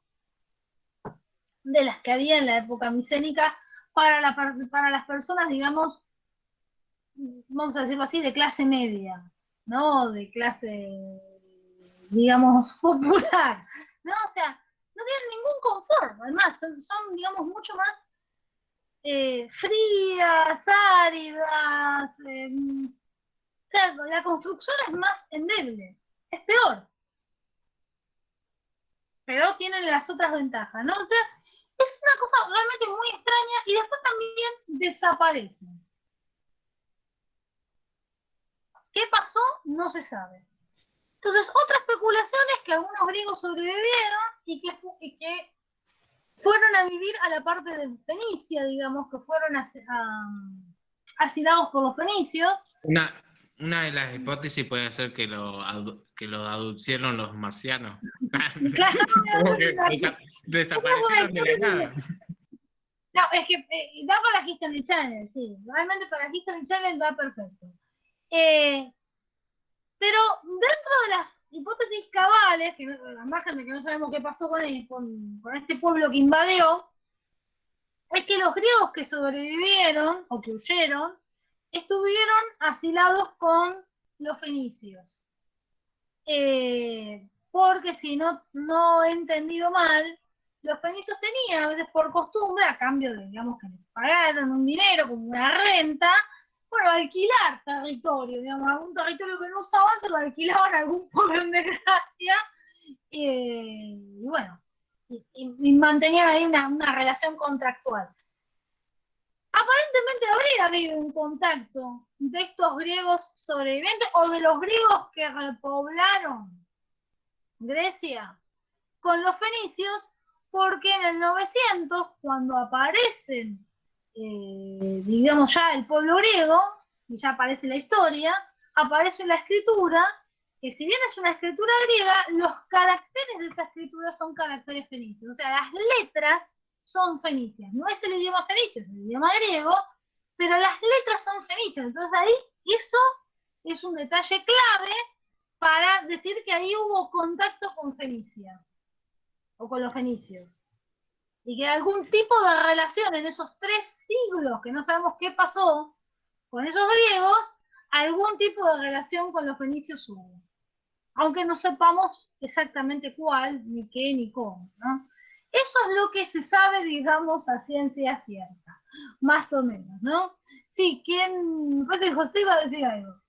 de las que había en la época micénica para las personas, digamos, vamos a decirlo así, de clase media, ¿no? De clase, digamos, popular, ¿no? O sea, no tienen ningún confort, además, son digamos, mucho más frías, áridas, o sea, la construcción es más endeble, es peor. Pero tienen las otras ventajas, ¿no? O sea, es una cosa realmente muy extraña y después también desaparecen. ¿Qué pasó? No se sabe. Entonces, otra especulación es que algunos griegos sobrevivieron y que fueron a vivir a la parte de Fenicia, digamos, que fueron asilados por los fenicios. Una de las hipótesis puede ser que lo aducieron los marcianos. Claro, Como que desaparecieron de la nada. No, es que da para History Channel, sí. Realmente para History Channel da perfecto. Pero dentro de las hipótesis cabales, que al margen de que no sabemos qué pasó con este pueblo que invadió, es que los griegos que sobrevivieron o que huyeron estuvieron asilados con los fenicios. Porque si no he entendido mal, los fenicios tenían a veces por costumbre, a cambio de, digamos, que les pagaran un dinero como una renta, bueno, alquilar territorio, digamos, algún territorio que no usaban se lo alquilaban a algún pueblo en desgracia, y bueno, y mantenían ahí una relación contractual. Aparentemente habría habido un contacto de estos griegos sobrevivientes o de los griegos que repoblaron Grecia con los fenicios, porque en el 900, cuando aparecen, digamos ya el pueblo griego, y ya aparece la historia, aparece la escritura, que si bien es una escritura griega, los caracteres de esa escritura son caracteres fenicios, o sea, las letras son fenicias, no es el idioma fenicio, es el idioma griego, pero las letras son fenicias, entonces ahí eso es un detalle clave para decir que ahí hubo contacto con Fenicia, o con los fenicios, y que algún tipo de relación en esos 3 siglos, que no sabemos qué pasó con esos griegos, algún tipo de relación con los fenicios hubo, aunque no sepamos exactamente cuál, ni qué, ni cómo, ¿no? Eso es lo que se sabe, digamos, a ciencia cierta, más o menos, ¿no? Sí, ¿quién? Pues José iba a decir algo.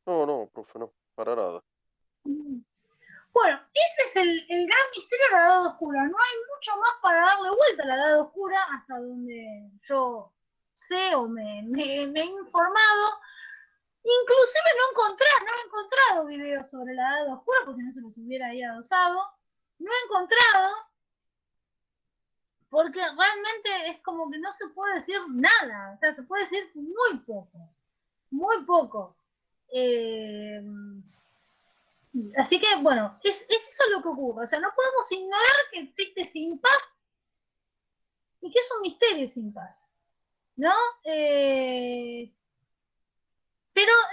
No, profe, no, para nada. Bueno, ese es el gran misterio de la Edad Oscura. No hay mucho más para darle vuelta a la Edad Oscura hasta donde yo sé o me he informado. Inclusive no he encontrado videos sobre la Edad Oscura, porque si no se los hubiera ahí adosado. No he encontrado, porque realmente es como que no se puede decir nada. O sea, se puede decir muy poco. Muy poco. Eh, Así que, bueno, es eso lo que ocurre. O sea, no podemos ignorar que existe Sin Paz y que es un misterio Sin Paz, ¿no? Pero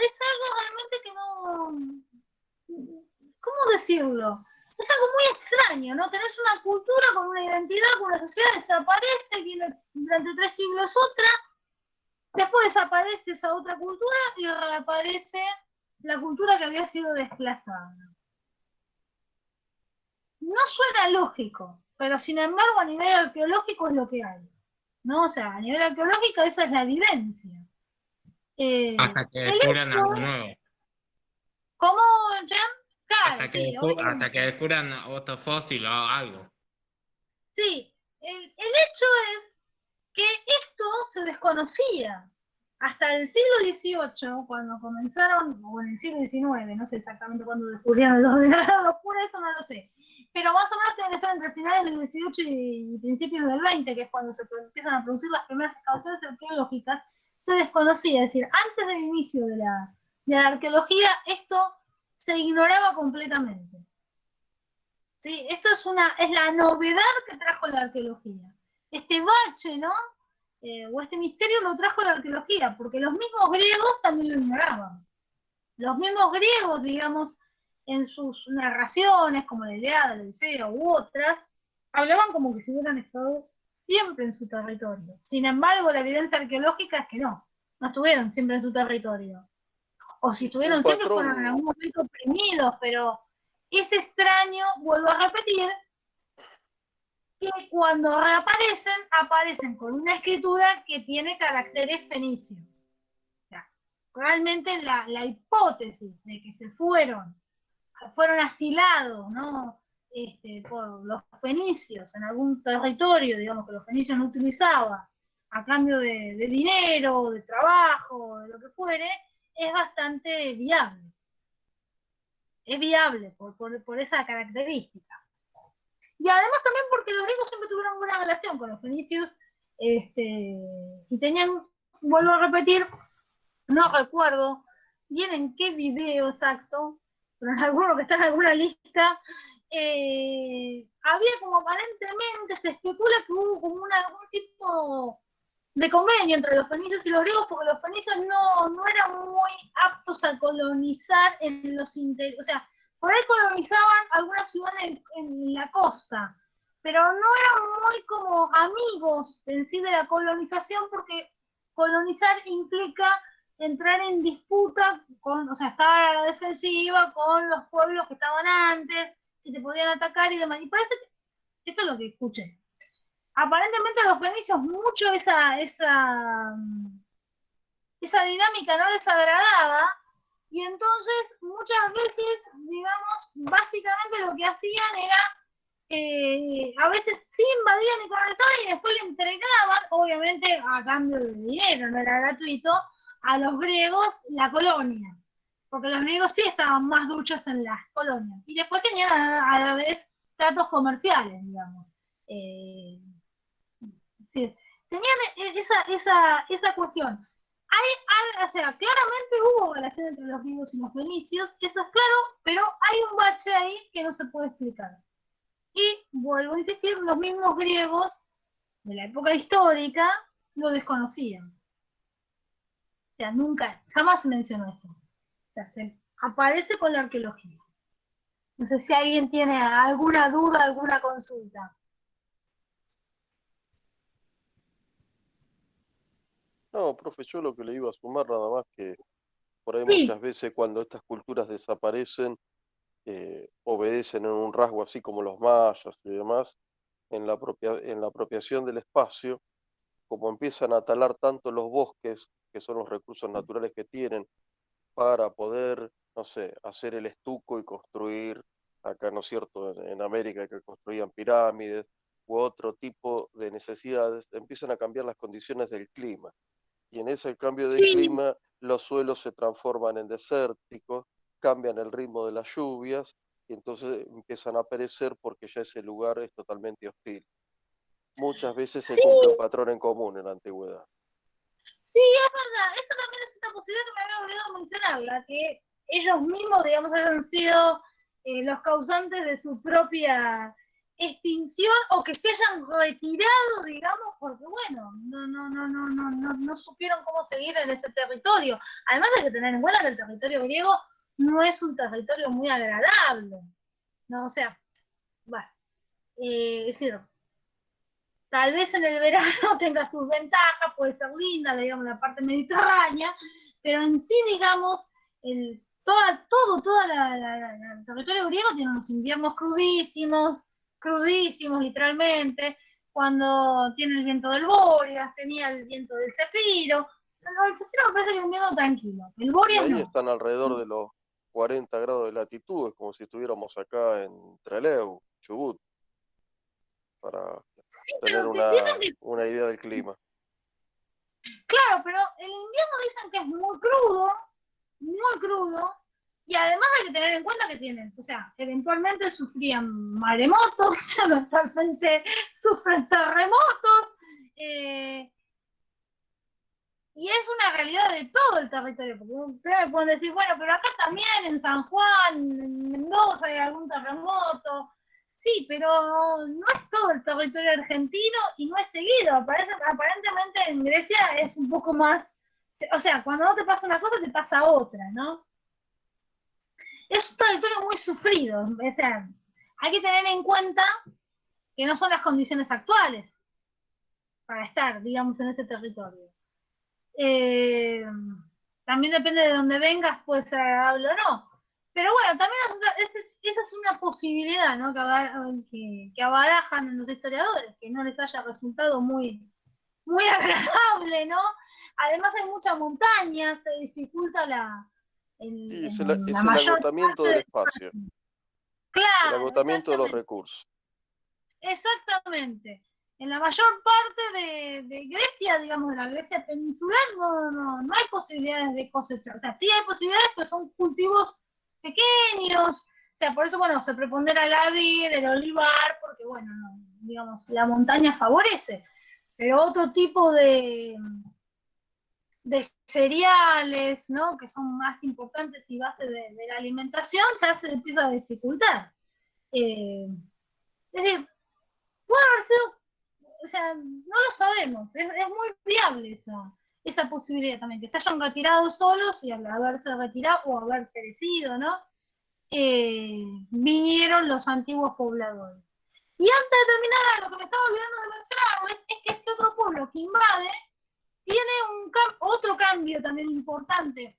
es algo realmente que no... ¿Cómo decirlo? Es algo muy extraño, ¿no? Tenés una cultura con una identidad, con una sociedad, desaparece, viene durante 3 siglos otra, después desaparece esa otra cultura y reaparece la cultura que había sido desplazada. No suena lógico, pero sin embargo a nivel arqueológico es lo que hay, ¿no? O sea, a nivel arqueológico esa es la evidencia. Hasta que El descubran hecho, algo nuevo. ¿cómo, Jan? Claro, sí, Hasta que obviamente. descubran otro fósil o algo. Sí, el hecho es que esto se desconocía. Hasta el siglo XVIII, cuando comenzaron, o en el siglo XIX, no sé exactamente cuándo descubrieron los ordenadores, por eso no lo sé. Pero más o menos tiene que ser entre finales del XVIII y principios del XX, que es cuando se empiezan a producir las primeras excavaciones arqueológicas, se desconocía. Es decir, antes del inicio de la arqueología, esto se ignoraba completamente. ¿Sí? Esto es la novedad que trajo la arqueología. Este bache, ¿no? O este misterio lo trajo la arqueología, porque los mismos griegos también lo ignoraban. Los mismos griegos, digamos, en sus narraciones, como la Ilíada, la Odisea u otras, hablaban como que si hubieran estado siempre en su territorio. Sin embargo, la evidencia arqueológica es que no estuvieron siempre en su territorio. O si Un estuvieron siempre fueron en patrón, algún momento oprimidos, pero es extraño, vuelvo a repetir, que cuando reaparecen, aparecen con una escritura que tiene caracteres fenicios. O sea, realmente la hipótesis de que fueron asilados, ¿no? Por los fenicios en algún territorio, digamos, que los fenicios no utilizaban, a cambio de dinero, de trabajo, de lo que fuere, es bastante viable. Es viable por esa característica. Y además también porque los griegos siempre tuvieron buena relación con los fenicios, y tenían, vuelvo a repetir, no recuerdo bien en qué video exacto, pero en alguno que está en alguna lista, había como aparentemente, se especula que hubo como algún tipo de convenio entre los fenicios y los griegos, porque los fenicios no eran muy aptos a colonizar en los interiores, o sea, por ahí colonizaban algunas ciudades en la costa, pero no eran muy como amigos en sí de la colonización, porque colonizar implica entrar en disputa con, o sea, estar a la defensiva con los pueblos que estaban antes, que te podían atacar y demás. Y parece que esto es lo que escuché. Aparentemente a los fenicios mucho esa dinámica no les agradaba, y entonces muchas veces, digamos, básicamente lo que hacían era, a veces sí invadían y colonizaban y después le entregaban, obviamente a cambio de dinero, no era gratuito, a los griegos la colonia, porque los griegos sí estaban más duchos en las colonias, y después tenían a la vez tratos comerciales, digamos. Sí, tenían esa cuestión. O sea, claramente hubo relación entre los griegos y los fenicios, eso es claro, pero hay un bache ahí que no se puede explicar. Y vuelvo a insistir, los mismos griegos de la época histórica lo desconocían. O sea, nunca, jamás se mencionó esto. O sea, se aparece con la arqueología. No sé si alguien tiene alguna duda, alguna consulta. no, profe, yo lo que le iba a sumar nada más que por ahí Sí, muchas veces cuando estas culturas desaparecen, obedecen en un rasgo así como los mayas y demás, en la apropiación del espacio, como empiezan a talar tanto los bosques, que son los recursos naturales que tienen, para poder, no sé, hacer el estuco y construir, acá, ¿no es cierto?, en América que construían pirámides u otro tipo de necesidades, empiezan a cambiar las condiciones del clima. Y en ese cambio de sí, clima, los suelos se transforman en desérticos, cambian el ritmo de las lluvias y entonces empiezan a perecer porque ya ese lugar es totalmente hostil. Muchas veces se sí. cumple un patrón en común en la antigüedad. Sí, es verdad, esa también es otra posibilidad que me había olvidado mencionarla, que ellos mismos, digamos, hayan sido los causantes de su propia extinción o que se hayan retirado, digamos, porque bueno, no supieron cómo seguir en ese territorio. Además hay que tener en cuenta que el territorio griego no es un territorio muy agradable, ¿no? O sea, bueno, es decir, tal vez en el verano tenga sus ventajas, puede ser linda, digamos, la parte mediterránea, pero en sí, digamos, el territorio griego tiene unos inviernos crudísimos, crudísimos literalmente, cuando tiene el viento del Bóreas, tenía el viento del Cefiro. No, el Cefiro me parece que es un viento tranquilo, el Y Bóreas ahí no. están alrededor de los 40 grados de latitud, es como si estuviéramos acá en Trelew, Chubut, para Sí, tener pero dicen que, una idea del clima. claro, pero el invierno dicen que es muy crudo, y además hay que tener en cuenta que tienen, o sea, eventualmente sufrían maremotos, eventualmente sufren terremotos, eh, y es una realidad de todo el territorio, porque ustedes me pueden decir, bueno, pero acá también en San Juan, en Mendoza hay algún terremoto, sí, pero no es todo el territorio argentino y no es seguido, aparentemente en Grecia es un poco más, o sea, cuando no te pasa una cosa te pasa otra, ¿no? Es un territorio muy sufrido, o sea, hay que tener en cuenta que no son las condiciones actuales para estar, digamos, en ese territorio. Eh, también depende de dónde vengas, puede ser agradable o no. Pero bueno, también esa es una posibilidad, ¿no? Que abarajan en los historiadores, que no les haya resultado muy agradable, ¿no? Además hay mucha montaña, se dificulta Y la es el mayor agotamiento parte del del... espacio, el Claro, agotamiento de los exactamente. recursos. Exactamente. En la mayor parte de Grecia, digamos, de la Grecia peninsular, no hay posibilidades de cosechar. O sea, sí hay posibilidades, pero son cultivos pequeños. O sea, por eso, bueno, se prepondera la vid, el olivar, porque, bueno, digamos, la montaña favorece. Pero otro tipo de cereales, ¿no? Que son más importantes y base de la alimentación, ya se empieza a dificultar. Es decir, puede haber sido, o sea, no lo sabemos, es muy viable esa posibilidad también, que se hayan retirado solos y al haberse retirado o haber perecido, ¿no? Vinieron los antiguos pobladores. Y antes de terminar, lo que me estaba olvidando de mencionar es que este otro pueblo que invade tiene otro cambio también importante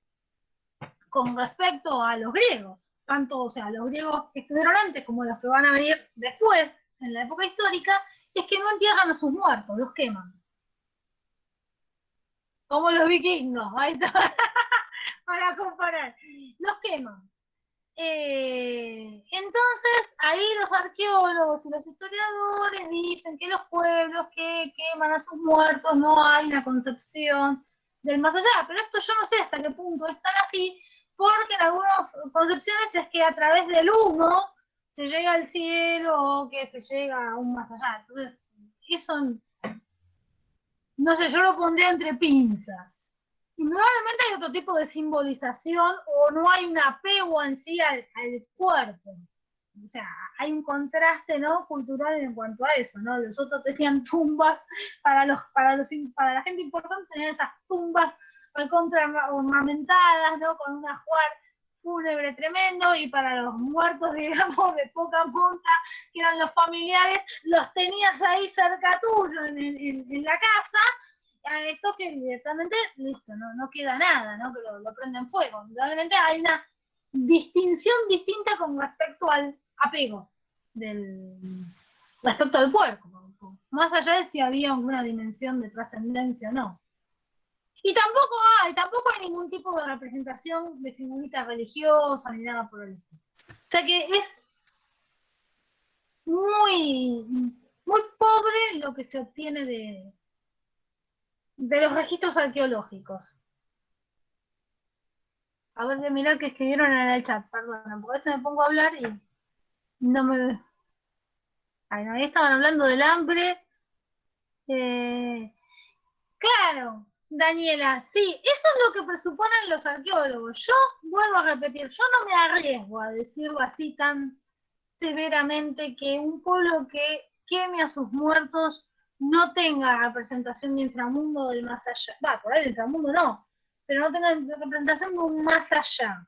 con respecto a los griegos, tanto, o sea, los griegos que estuvieron antes como los que van a venir después, en la época histórica, es que no entierran a sus muertos, los queman. Como los vikingos, ahí está, para comparar, los queman. Entonces, ahí los arqueólogos y los historiadores dicen que los pueblos que queman a sus muertos no hay una concepción del más allá, pero esto yo no sé hasta qué punto es tan así, porque en algunas concepciones es que a través del humo se llega al cielo o que se llega aún más allá. Entonces, eso, no sé, yo lo pondría entre pinzas. Indudablemente hay otro tipo de simbolización o no hay un apego en sí al cuerpo. O sea, hay un contraste, ¿no?, cultural en cuanto a eso, ¿no? Los otros tenían tumbas para la gente importante, tenían esas tumbas recontra ornamentadas, ¿no?, con un ajuar fúnebre tremendo, y para los muertos, digamos, de poca monta, que eran los familiares, los tenías ahí cerca tuyo en la casa, a esto que directamente, listo, no queda nada, ¿no?, que lo prenden fuego. Indudablemente hay una distinción distinta con respecto al apego respecto al cuerpo, más allá de si había alguna dimensión de trascendencia o no. Y tampoco hay ningún tipo de representación de figurita religiosa ni nada por el estilo. O sea que es muy, muy pobre lo que se obtiene de los registros arqueológicos. A ver, de mirar que escribieron en el chat, perdón, porque a veces me pongo a hablar y no me... Ay, no, ahí estaban hablando del hambre. Claro, Daniela, sí, eso es lo que presuponen los arqueólogos. Yo vuelvo a repetir, yo no me arriesgo a decirlo así tan severamente que un pueblo que queme a sus muertos no tenga representación de inframundo del más allá. Va, por ahí del inframundo no, pero no tenga representación de un más allá.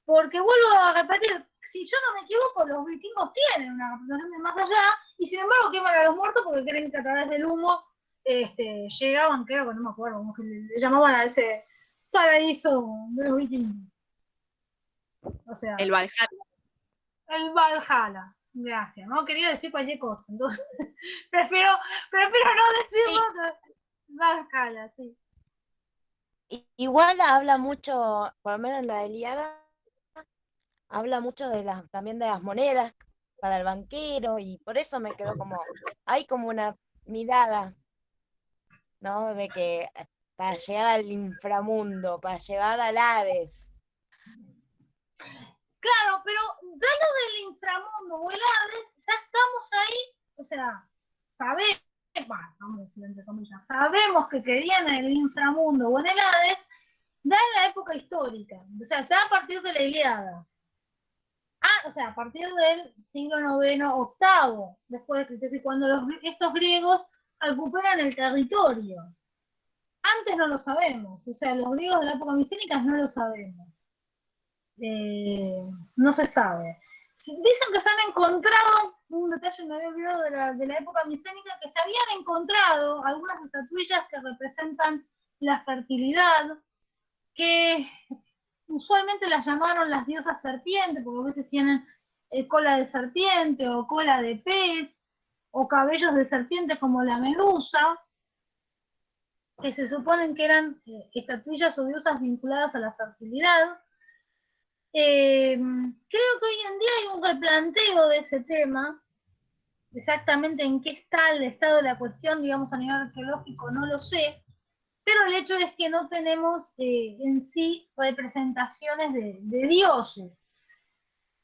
Porque vuelvo a repetir, si yo no me equivoco, los vikingos tienen una representación del más allá y sin embargo queman a los muertos porque creen que a través del humo llegaban, creo que no me acuerdo, como que le llamaban a ese paraíso de los vikingos. O sea, El Valhalla. el Valhalla. Gracias, no quería decir cualquier cosa, entonces prefiero no decirlo. Valhalla, sí. Igual habla mucho, por lo menos en la Ilíada, habla mucho también de las monedas para el banquero, y por eso me quedó como, hay como una mirada, ¿no? De que para llegar al inframundo, para llegar al Hades. Claro, pero ya lo del inframundo o el Hades, ya estamos ahí, o sea, sabemos, vamos a decir entre comillas, sabemos que querían en el inframundo o en el Hades, ya en la época histórica, o sea, ya a partir de la Ilíada. O sea, a partir del siglo IX, VIII, después de Cristo, y cuando estos griegos recuperan el territorio. Antes no lo sabemos, o sea, los griegos de la época micénica no lo sabemos. No se sabe. Dicen que se han encontrado, un detalle me había olvidado de la época micénica, que se habían encontrado algunas estatuillas que representan la fertilidad, que usualmente las llamaron las diosas serpientes, porque a veces tienen cola de serpiente o cola de pez, o cabellos de serpiente como la medusa, que se suponen que eran estatuillas o diosas vinculadas a la fertilidad. Creo que hoy en día hay un replanteo de ese tema, exactamente en qué está el estado de la cuestión, digamos, a nivel arqueológico, no lo sé, pero el hecho es que no tenemos en sí representaciones de dioses.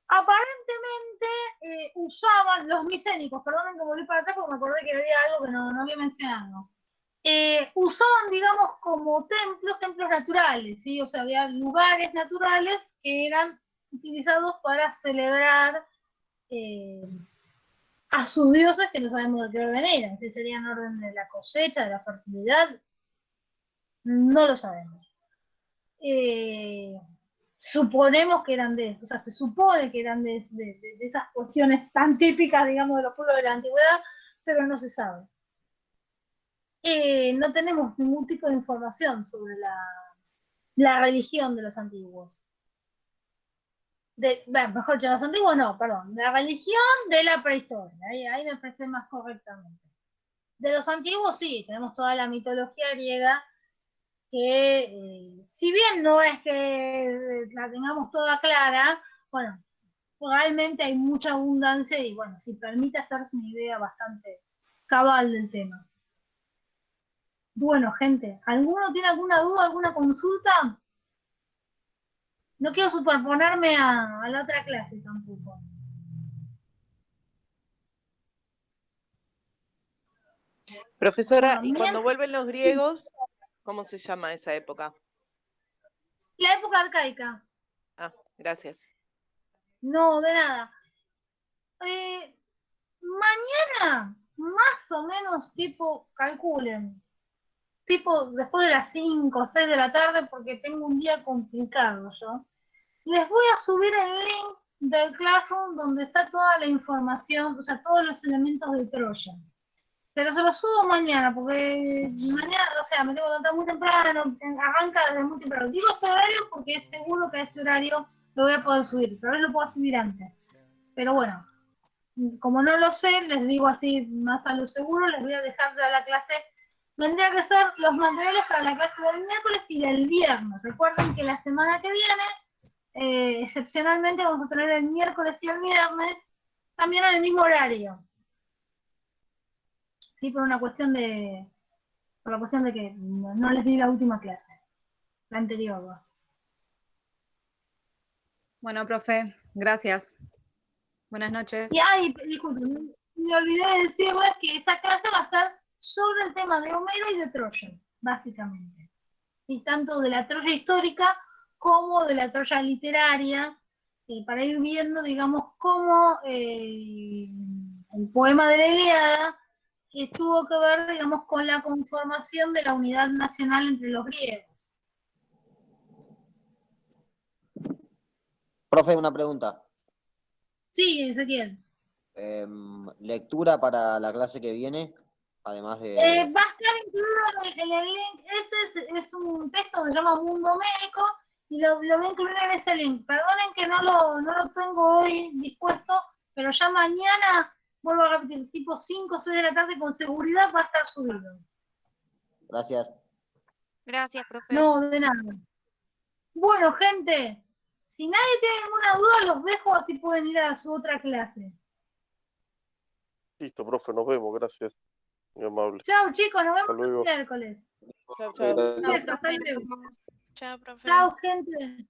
Aparentemente usaban los micénicos, perdonen que volví para atrás porque me acordé que había algo que no había mencionado. Usaban, digamos, como templos naturales, ¿sí? O sea, había lugares naturales que eran utilizados para celebrar a sus dioses, que no sabemos de qué orden eran, si serían orden de la cosecha, de la fertilidad, no lo sabemos. Suponemos que eran o sea, se supone que eran de esas cuestiones tan típicas, digamos, de los pueblos de la antigüedad, pero no se sabe. No tenemos ningún tipo de información sobre la religión de los antiguos. Bueno, mejor dicho, los antiguos no, perdón, la religión de la prehistoria, ahí me expresé más correctamente. De los antiguos sí, tenemos toda la mitología griega, que si bien no es que la tengamos toda clara, bueno, realmente hay mucha abundancia y bueno, si permite hacerse una idea bastante cabal del tema. Bueno, gente, ¿alguno tiene alguna duda, alguna consulta? No quiero superponerme a la otra clase tampoco. Profesora, Bueno, ¿y cuando vuelven los griegos, cómo se llama esa época? la época arcaica. Ah, gracias. No, de nada. Mañana, más o menos, tipo, calculen, tipo después de las 5 o 6 de la tarde, porque tengo un día complicado yo, les voy a subir el link del Classroom donde está toda la información, o sea, todos los elementos de Troya. Pero se los subo mañana, porque mañana, o sea, me tengo que levantar muy temprano, arranca desde muy temprano. Digo ese horario porque es seguro que a ese horario lo voy a poder subir, tal vez lo puedo subir antes. Pero bueno, como no lo sé, les digo así más a lo seguro, les voy a dejar ya la clase. Vendría que ser los materiales para la clase del miércoles y del viernes. Recuerden que la semana que viene, excepcionalmente, vamos a tener el miércoles y el viernes, también en el mismo horario. Sí, por la cuestión de que no les di la última clase, la anterior. Bueno, profe, gracias. Buenas noches. Y disculpen, me olvidé de decirles que esa clase va a ser sobre el tema de Homero y de Troya. básicamente. Y tanto de la Troya histórica como de la Troya literaria, para ir viendo, digamos, cómo el poema de la Ilíada tuvo que ver, digamos, con la conformación de la unidad nacional entre los griegos. Profe, una pregunta. Sí, Ezequiel. ¿Lectura para la clase que viene? Además Va de... a estar incluido en el link. Ese es un texto que se llama Mundo Médico y lo voy a incluir en ese link. Perdonen que no lo tengo hoy dispuesto, pero ya mañana, vuelvo a repetir, tipo 5 o 6 de la tarde con seguridad va a estar subido. Gracias. Gracias, profe. No, de nada. Bueno, gente, si nadie tiene ninguna duda, los dejo así pueden ir a su otra clase. Listo, profe, nos vemos, gracias. Muy amable. Chao, chicos, nos Hasta vemos el luego. miércoles. Chao, chao. Un beso, hasta Profe, luego. nos vemos. Chao, profe. Chao, gente.